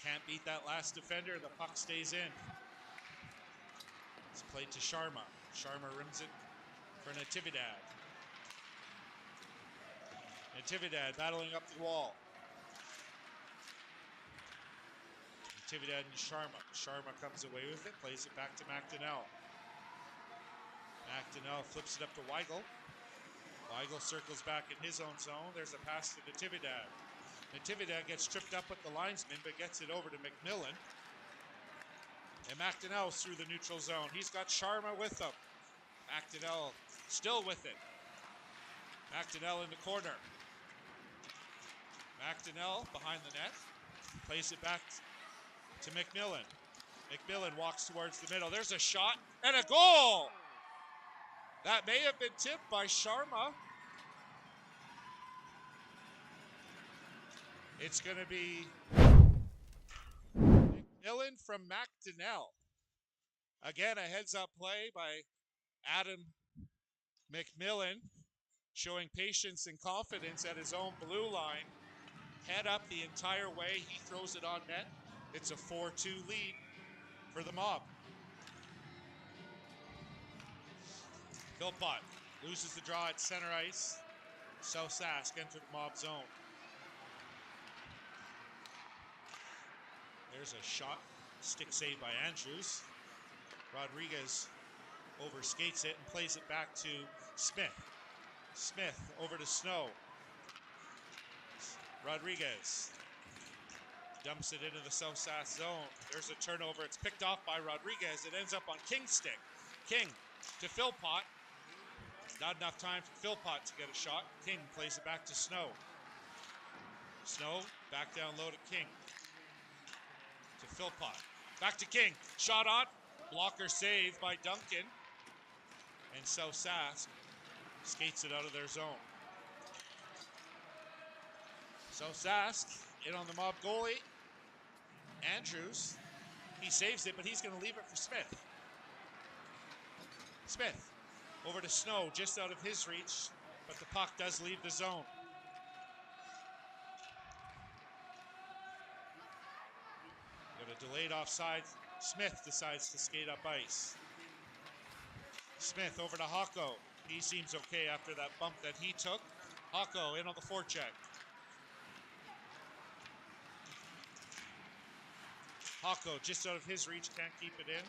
Can't beat that last defender. The puck stays in. It's played to Sharma. Sharma rims it for Natividad. Natividad battling up the wall. Natividad and Sharma. Sharma comes away with it, plays it back to McDonnell. McDonnell flips it up to Weigel. Weigel circles back in his own zone. There's a pass to Natividad. Natividad gets tripped up with the linesman, but gets it over to McMillan. And McDonnell's through the neutral zone. He's got Sharma with him. McDonnell still with it. McDonnell in the corner. McDonnell behind the net. Plays it back to McMillan. McMillan walks towards the middle. There's a shot and a goal! That may have been tipped by Sharma. It's going to be McMillan from McDonnell. Again, a heads-up play by Adam McMillan, showing patience and confidence at his own blue line. Head up the entire way. He throws it on net. It's a 4-2 lead for the Mob. Philpott loses the draw at center ice. So Sask enter the Mob zone. There's a shot. Stick save by Andrews. Rodriguez overskates it and plays it back to Smith. Smith over to Snow. Rodriguez dumps it into the South Sask zone. There's a turnover. It's picked off by Rodriguez. It ends up on King's stick. King to Philpott. Not enough time for Philpott to get a shot. King plays it back to Snow. Snow back down low to King. To Philpott. Back to King. Shot on. Blocker saved by Duncan. And South Sask skates it out of their zone. South Sask in on the Mob goalie. Andrews. He saves it, but he's going to leave it for Smith. Smith over to Snow, just out of his reach, but the puck does leave the zone. Got a delayed offside. Smith decides to skate up ice. Smith over to Hocko. He seems okay after that bump that he took. Hocko in on the forecheck. Hocko just out of his reach, can't keep it in.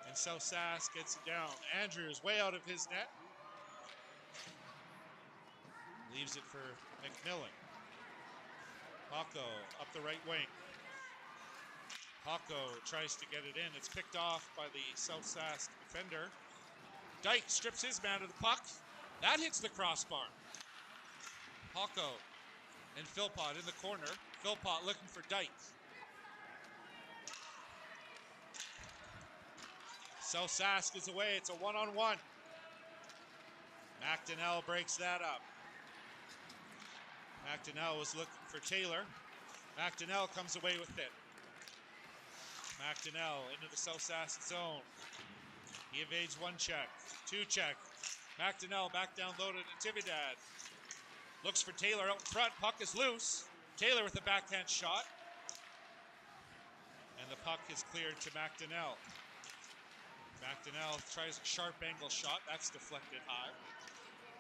And South Sask gets it down. Andrews way out of his net. Leaves it for McMillan. Hocko up the right wing. Hocko tries to get it in. It's picked off by the South Sask defender. Dyke strips his man of the puck. That hits the crossbar. Hocko and Philpott in the corner. Philpott looking for Dyke. South Sask is away. It's a one-on-one. McDonnell breaks that up. McDonnell was looking for Taylor. McDonnell comes away with it. McDonnell into the South Sask zone. He evades one check, two check. McDonnell back down low to Natividad. Looks for Taylor out in front. Puck is loose. Taylor with a backhand shot. And the puck is cleared to McDonnell. McDonnell tries a sharp angle shot. That's deflected high.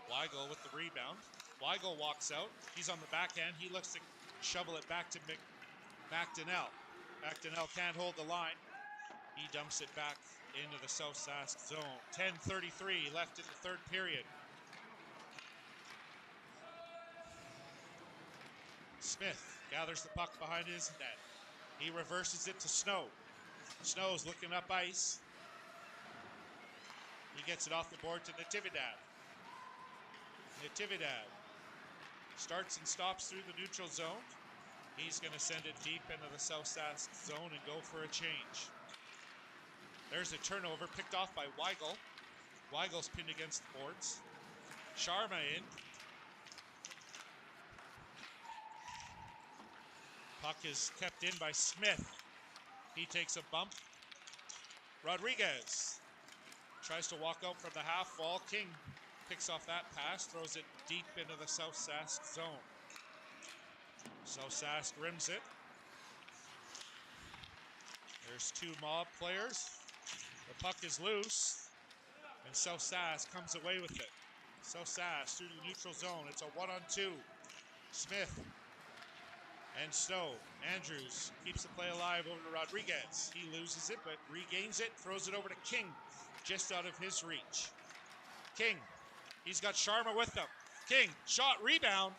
Weigel with the rebound. Weigel walks out. He's on the backhand. He looks to shovel it back to McDonnell. McDonnell can't hold the line. He dumps it back into the South Sask zone. 10:33 left in the third period. Smith gathers the puck behind his net. He reverses it to Snow. Snow's looking up ice. He gets it off the board to Natividad. Natividad starts and stops through the neutral zone. He's going to send it deep into the South Sask zone and go for a change. There's a turnover picked off by Weigel. Weigel's pinned against the boards. Sharma in. Puck is kept in by Smith. He takes a bump. Rodriguez tries to walk out from the half wall. King picks off that pass, throws it deep into the South Sask zone. South Sask rims it. There's two Mob players. The puck is loose, and South Sask comes away with it. South Sask through the neutral zone. It's a 1-on-2. Smith and Snow. Andrews keeps the play alive over to Rodriguez. He loses it, but regains it, throws it over to King, just out of his reach. King, he's got Sharma with him. King, shot, rebound.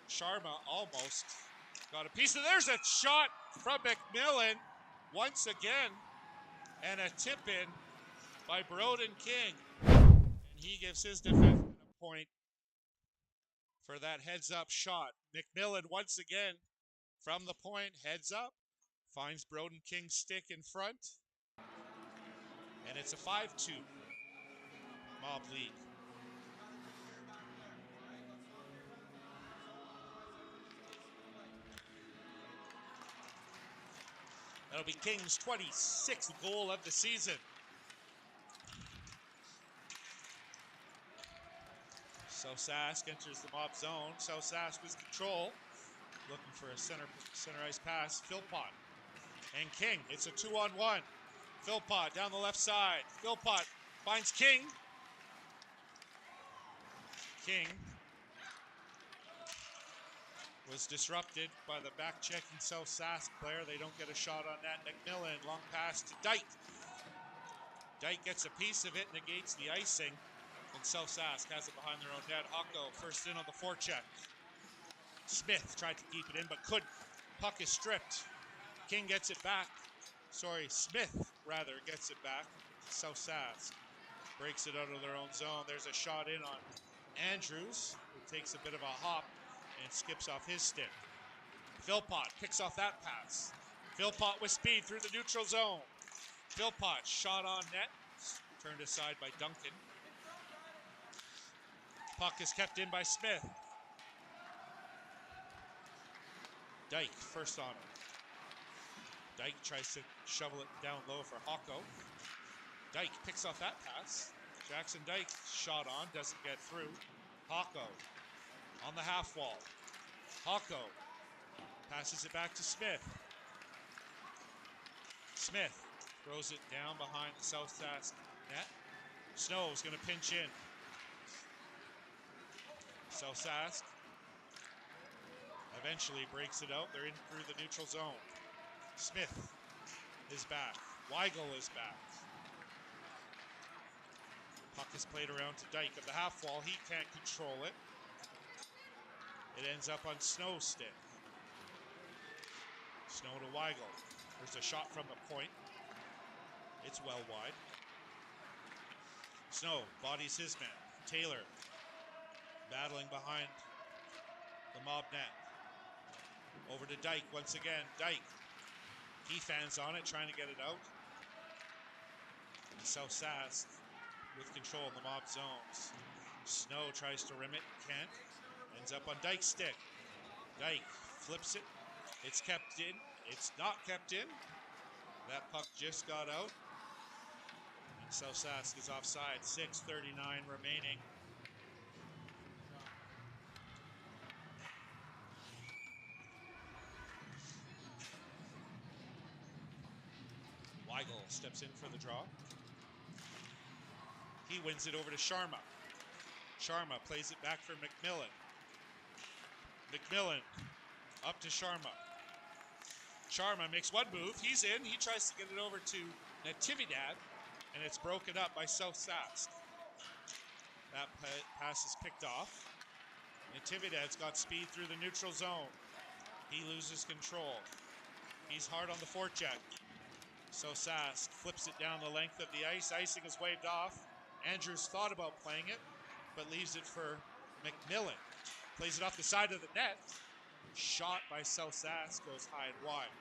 Sharma almost got a piece of. There's a shot from McMillan once again, and a tip in by Broden King. And he gives his defenseman a point for that heads-up shot. McMillan once again from the point, heads up, finds Broden King's stick in front, and it's a 5-2 Mob lead. That'll be King's 26th goal of the season. South Sask enters the Mob zone. South Sask with control. Looking for a center ice pass. Philpott And King, it's a 2-on-1. Philpott down the left side. Philpott finds King. King was disrupted by the back-checking South Sask player. They don't get a shot on that. McMillan, long pass to Dyke. Dyke gets a piece of it, negates the icing, and South Sask has it behind their own net. Hocko first in on the forecheck. Smith tried to keep it in, but couldn't. Puck is stripped. King gets it back. Smith, rather, gets it back. South Sask breaks it out of their own zone. There's a shot in on Andrews, who takes a bit of a hop and skips off his stick. Philpott picks off that pass. Philpott with speed through the neutral zone. Philpott shot on net, turned aside by Duncan. Puck is kept in by Smith. Dyke first on him. Dyke tries to shovel it down low for Hocko. Dyke picks off that pass. Jackson Dyke shot on, doesn't get through. Hocko on the half wall. Hocko passes it back to Smith. Smith throws it down behind the South Sask net. Snow's going to pinch in. South Sask eventually breaks it out. They're in through the neutral zone. Smith is back. Weigel is back. Puck is played around to Dyke at the half wall. He can't control it. It ends up on Snow's stick. Snow to Weigel. There's a shot from the point. It's well wide. Snow bodies his man. Taylor battling behind the mob net. Over to Dyke once again. Dyke. He fans on it, trying to get it out. And South Sask with control in the mob zones. Snow tries to rim it, can't. Ends up on Dyke's stick. Dyke flips it. It's kept in. It's not kept in. That puck just got out. And South Sask is offside. 6:39 remaining. Weigel steps in for the draw. He wins it over to Sharma. Sharma plays it back for McMillan. McMillan up to Sharma. Sharma makes one move. He's in. He tries to get it over to Natividad, and it's broken up by South Sask. That pass is picked off. Natividad's got speed through the neutral zone. He loses control. He's hard on the forecheck. So Sask flips it down the length of the ice. Icing is waved off. Andrews thought about playing it, but leaves it for McMillan. Plays it off the side of the net. Shot by South Sask goes high and wide.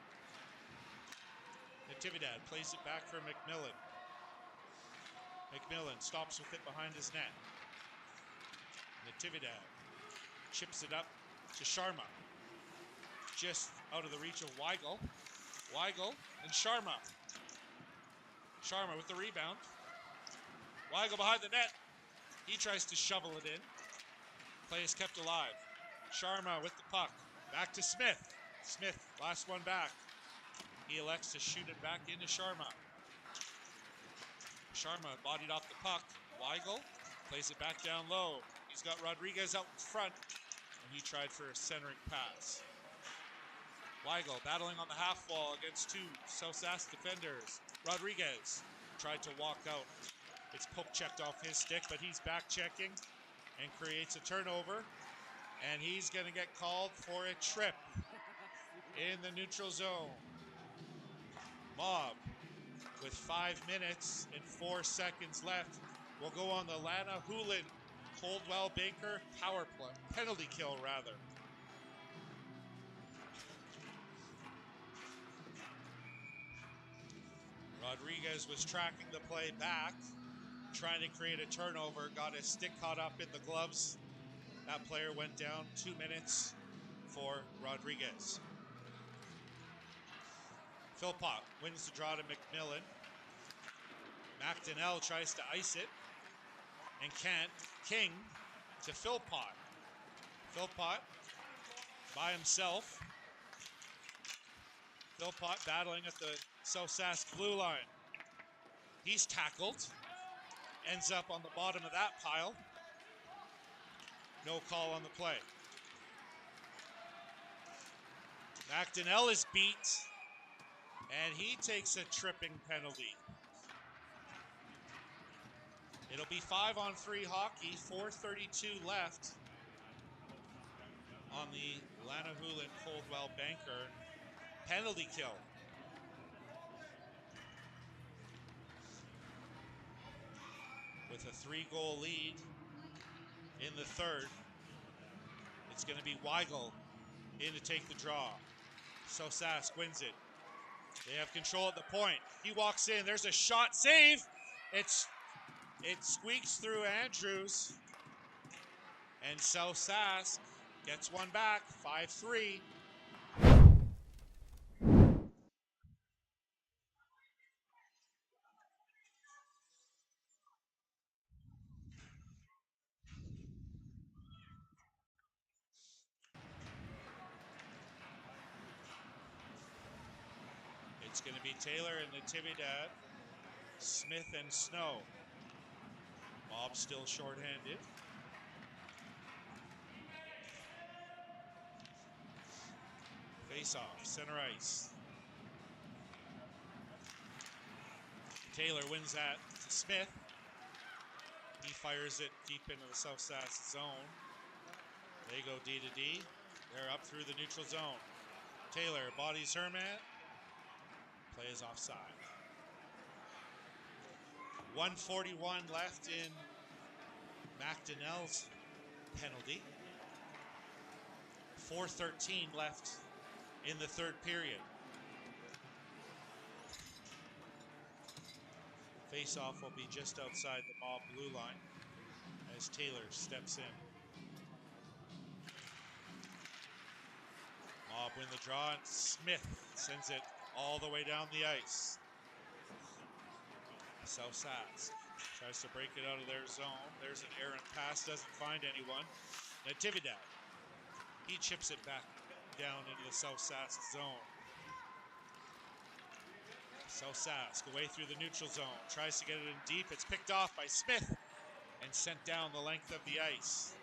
Natividad plays it back for McMillan. McMillan stops with it behind his net. Natividad chips it up to Sharma. Just out of the reach of Weigel. Weigel and Sharma. Sharma with the rebound. Weigel behind the net. He tries to shovel it in. Play is kept alive. Sharma with the puck. Back to Smith. Smith, last one back. He elects to shoot it back into Sharma. Sharma bodied off the puck. Weigel plays it back down low. He's got Rodriguez out in front, and he tried for a centering pass. Weigel battling on the half wall against two South Sask defenders. Rodriguez tried to walk out. It's poke checked off his stick, but he's back checking and creates a turnover. And he's going to get called for a trip in the neutral zone. Mob, with 5 minutes and 4 seconds left, will go on the Lana Hulin Coldwell Baker power play, penalty kill rather. Rodriguez was tracking the play back, trying to create a turnover, got his stick caught up in the gloves. That player went down. 2 minutes for Rodriguez. Philpott wins the draw to McMillan. McDonnell tries to ice it and can't. King to Philpott. Philpott by himself. Philpott battling at the South Sask blue line. He's tackled. Ends up on the bottom of that pile. No call on the play. McDonnell is beat. And he takes a tripping penalty. It'll be 5-on-3 hockey, 4:32 left on the Lanahulin Coldwell Banker penalty kill. With a 3-goal lead in the third, it's going to be Weigel in to take the draw. So Sask wins it. They have control at the point. He walks in. There's a shot. Save. It squeaks through Andrews. And South Sask gets one back. 5-3. It's going to be Taylor and Natividad, Smith and Snow. Bob still shorthanded. Face-off, center ice. Taylor wins that to Smith. He fires it deep into the South Sask zone. They go D to D. They're up through the neutral zone. Taylor bodies her man. Play is offside. 1:41 left in McDonnell's penalty. 4:13 left in the third period. Face-off will be just outside the Mob blue line as Taylor steps in. Mob win the draw, and Smith sends it all the way down the ice. South Sask tries to break it out of their zone. There's an errant pass, doesn't find anyone. Natividad, he chips it back down into the South Sask zone. South Sask away through the neutral zone, tries to get it in deep. It's picked off by Smith and sent down the length of the ice.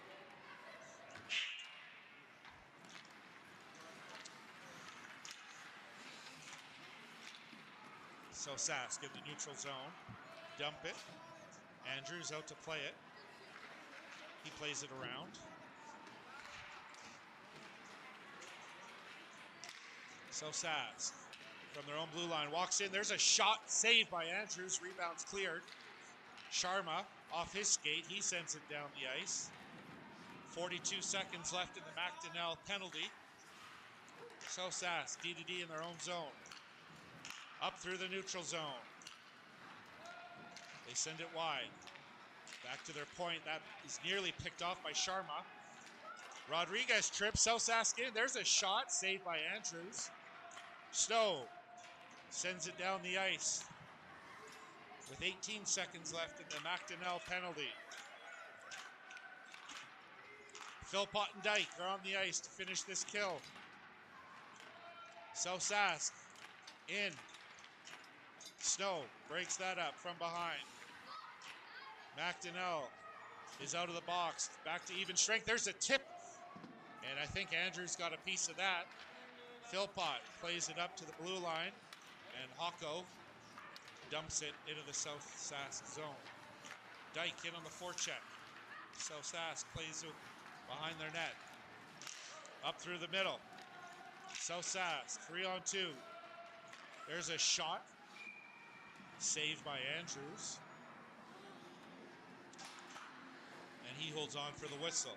So Sask in the neutral zone. Dump it. Andrews out to play it. He plays it around. So Sask from their own blue line walks in. There's a shot saved by Andrews. Rebound's cleared. Sharma off his skate. He sends it down the ice. 42 seconds left in the McDonnell penalty. So Sask D to D in their own zone. Up through the neutral zone. They send it wide. Back to their point. That is nearly picked off by Sharma. Rodriguez trips. South Sask in. There's a shot saved by Andrews. Snow sends it down the ice with 18 seconds left in the McDonnell penalty. Philpott and Dyke are on the ice to finish this kill. South Sask in. Snow breaks that up from behind. McDonnell is out of the box. Back to even strength. There's a tip. And I think Andrews got a piece of that. Philpott plays it up to the blue line. And Hocko dumps it into the South Sask zone. Dyke in on the forecheck. South Sask plays it behind their net. Up through the middle. South Sask, 3-on-2. There's a shot. Saved by Andrews. And he holds on for the whistle.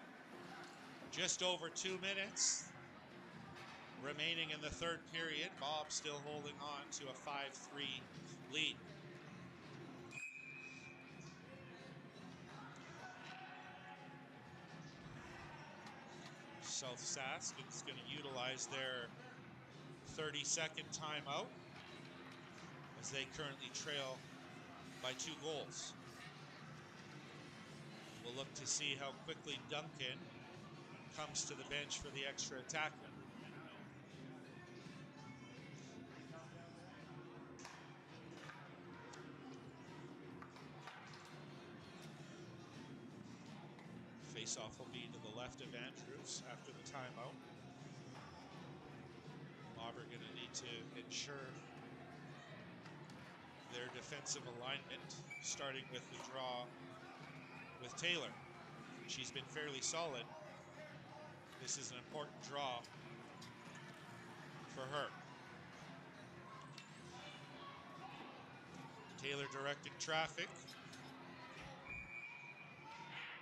Just over 2 minutes remaining in the third period. Bob still holding on to a 5-3 lead. South Sask is going to utilize their 30-second timeout as they currently trail by 2 goals. We'll look to see how quickly Duncan comes to the bench for the extra attackman. Face-off will be to the left of Andrews after the timeout. Mob are going to need to ensure their defensive alignment, starting with the draw with Taylor. She's been fairly solid. This is an important draw for her. Taylor directing traffic,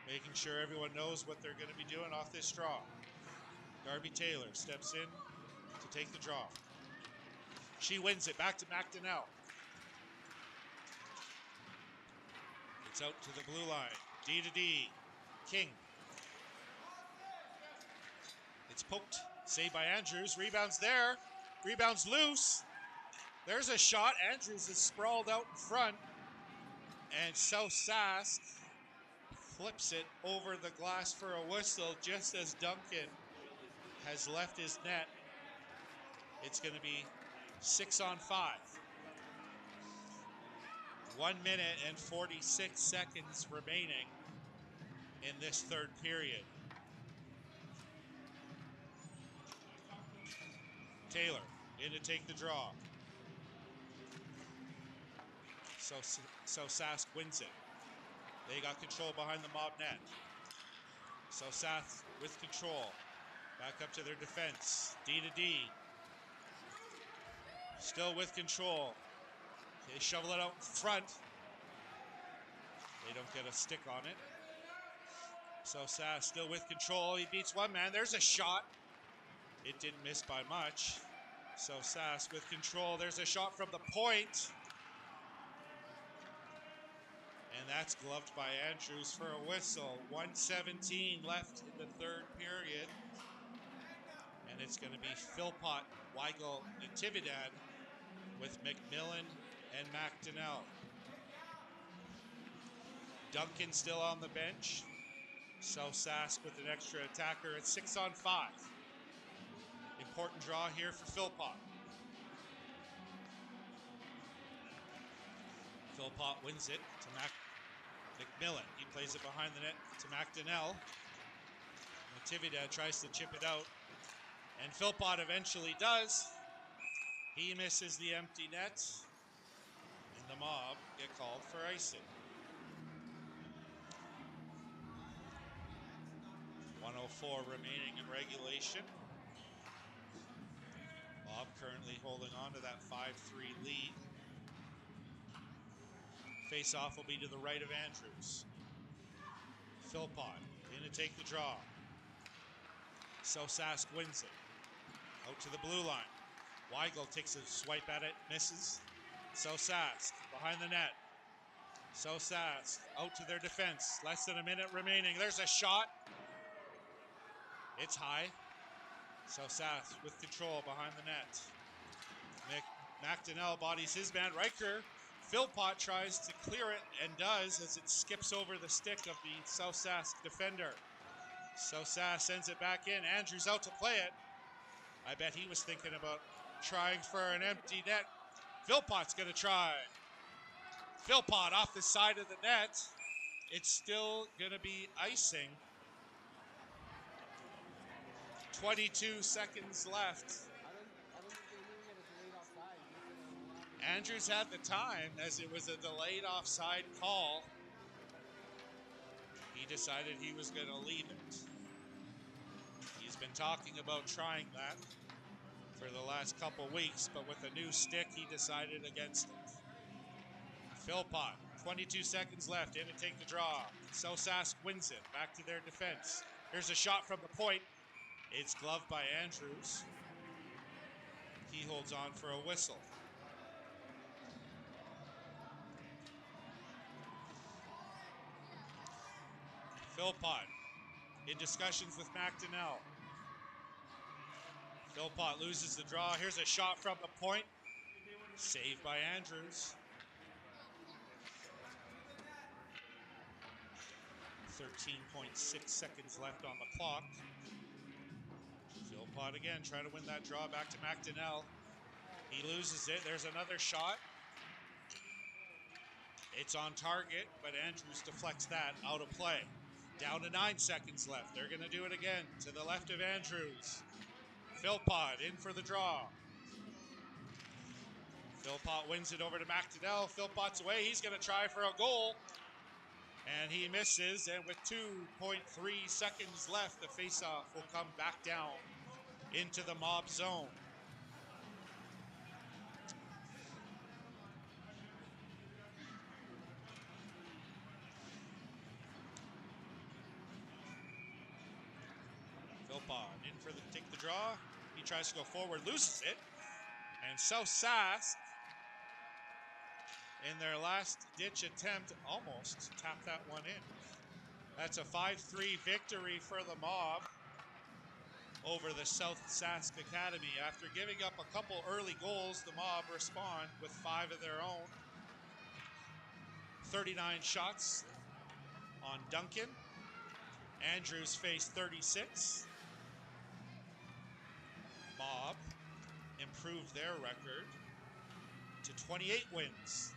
making sure everyone knows what they're going to be doing off this draw. Darby Taylor steps in to take the draw. She wins it, back to McDonnell. It's out to the blue line, D to D, King. It's poked, saved by Andrews, rebounds there, rebounds loose. There's a shot, Andrews is sprawled out in front, and South Sask flips it over the glass for a whistle just as Duncan has left his net. It's going to be 6 on 5. 1 minute and 46 seconds remaining in this third period. Taylor in to take the draw. So Sask wins it. They got control behind the Mob net. So Sask with control. Back up to their defense. D to D. Still with control. They shovel it out in front. They don't get a stick on it. So Sask still with control. He beats one man. There's a shot. It didn't miss by much. So Sask with control. There's a shot from the point. And that's gloved by Andrews for a whistle. 1:17 left in the third period. And it's going to be Philpott, Weigel, and Tividad with McMillan and McDonnell. Duncan still on the bench. So Sask with an extra attacker at 6 on 5. Important draw here for Philpott. Philpott wins it to McMillan. He plays it behind the net to McDonnell. Tividad tries to chip it out. And Philpott eventually does. He misses the empty net. And the Mob get called for icing. 1:04 remaining in regulation. Mob currently holding on to that 5-3 lead. Face-off will be to the right of Andrews. Philpott in to take the draw. So Sask wins it. Out to the blue line. Weigel takes a swipe at it, misses. So Sask behind the net. So Sask out to their defense. Less than a minute remaining. There's a shot. It's high. So Sask with control behind the net. McDonnell bodies his man. Riker. Philpott tries to clear it and does as it skips over the stick of the South Sask defender. So Sask sends it back in. Andrews out to play it. I bet he was thinking about trying for an empty net. Philpott's going to try. Philpott off the side of the net. It's still going to be icing. 22 seconds left. I don't think they knew he had a delayed offside. Andrews had the time as it was a delayed offside call. He decided he was going to leave it. He's been talking about trying that for the last couple weeks, but with a new stick, he decided against it. Philpott, 22 seconds left, in to take the draw. So Sask wins it, back to their defense. Here's a shot from the point. It's gloved by Andrews. He holds on for a whistle. Philpott in discussions with McDonnell. Philpott loses the draw. Here's a shot from the point. Saved by Andrews. 13.6 seconds left on the clock. Philpott again trying to win that draw back to McDonnell. He loses it. There's another shot. It's on target, but Andrews deflects that out of play. Down to 9 seconds left. They're going to do it again. To the left of Andrews. Philpott in for the draw. Philpott wins it over to McDonnell. Philpott's away. He's going to try for a goal. And he misses. And with 2.3 seconds left, the faceoff will come back down into the Mob zone. Philpott in for the take the draw. He tries to go forward, loses it. And so Sask, in their last ditch attempt, almost tapped that one in. That's a 5-3 victory for the Mob over the South Sask Academy. After giving up a couple early goals, the Mob respond with 5 of their own. 39 shots on Duncan. Andrews faced 36. Mob improved their record to 28 wins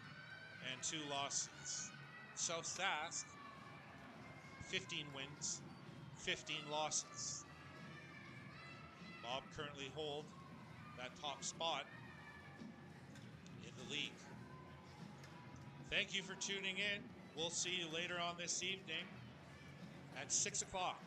and 2 losses. South Sask, 15 wins, 15 losses. Mob currently hold that top spot in the league. Thank you for tuning in. We'll see you later on this evening at 6 o'clock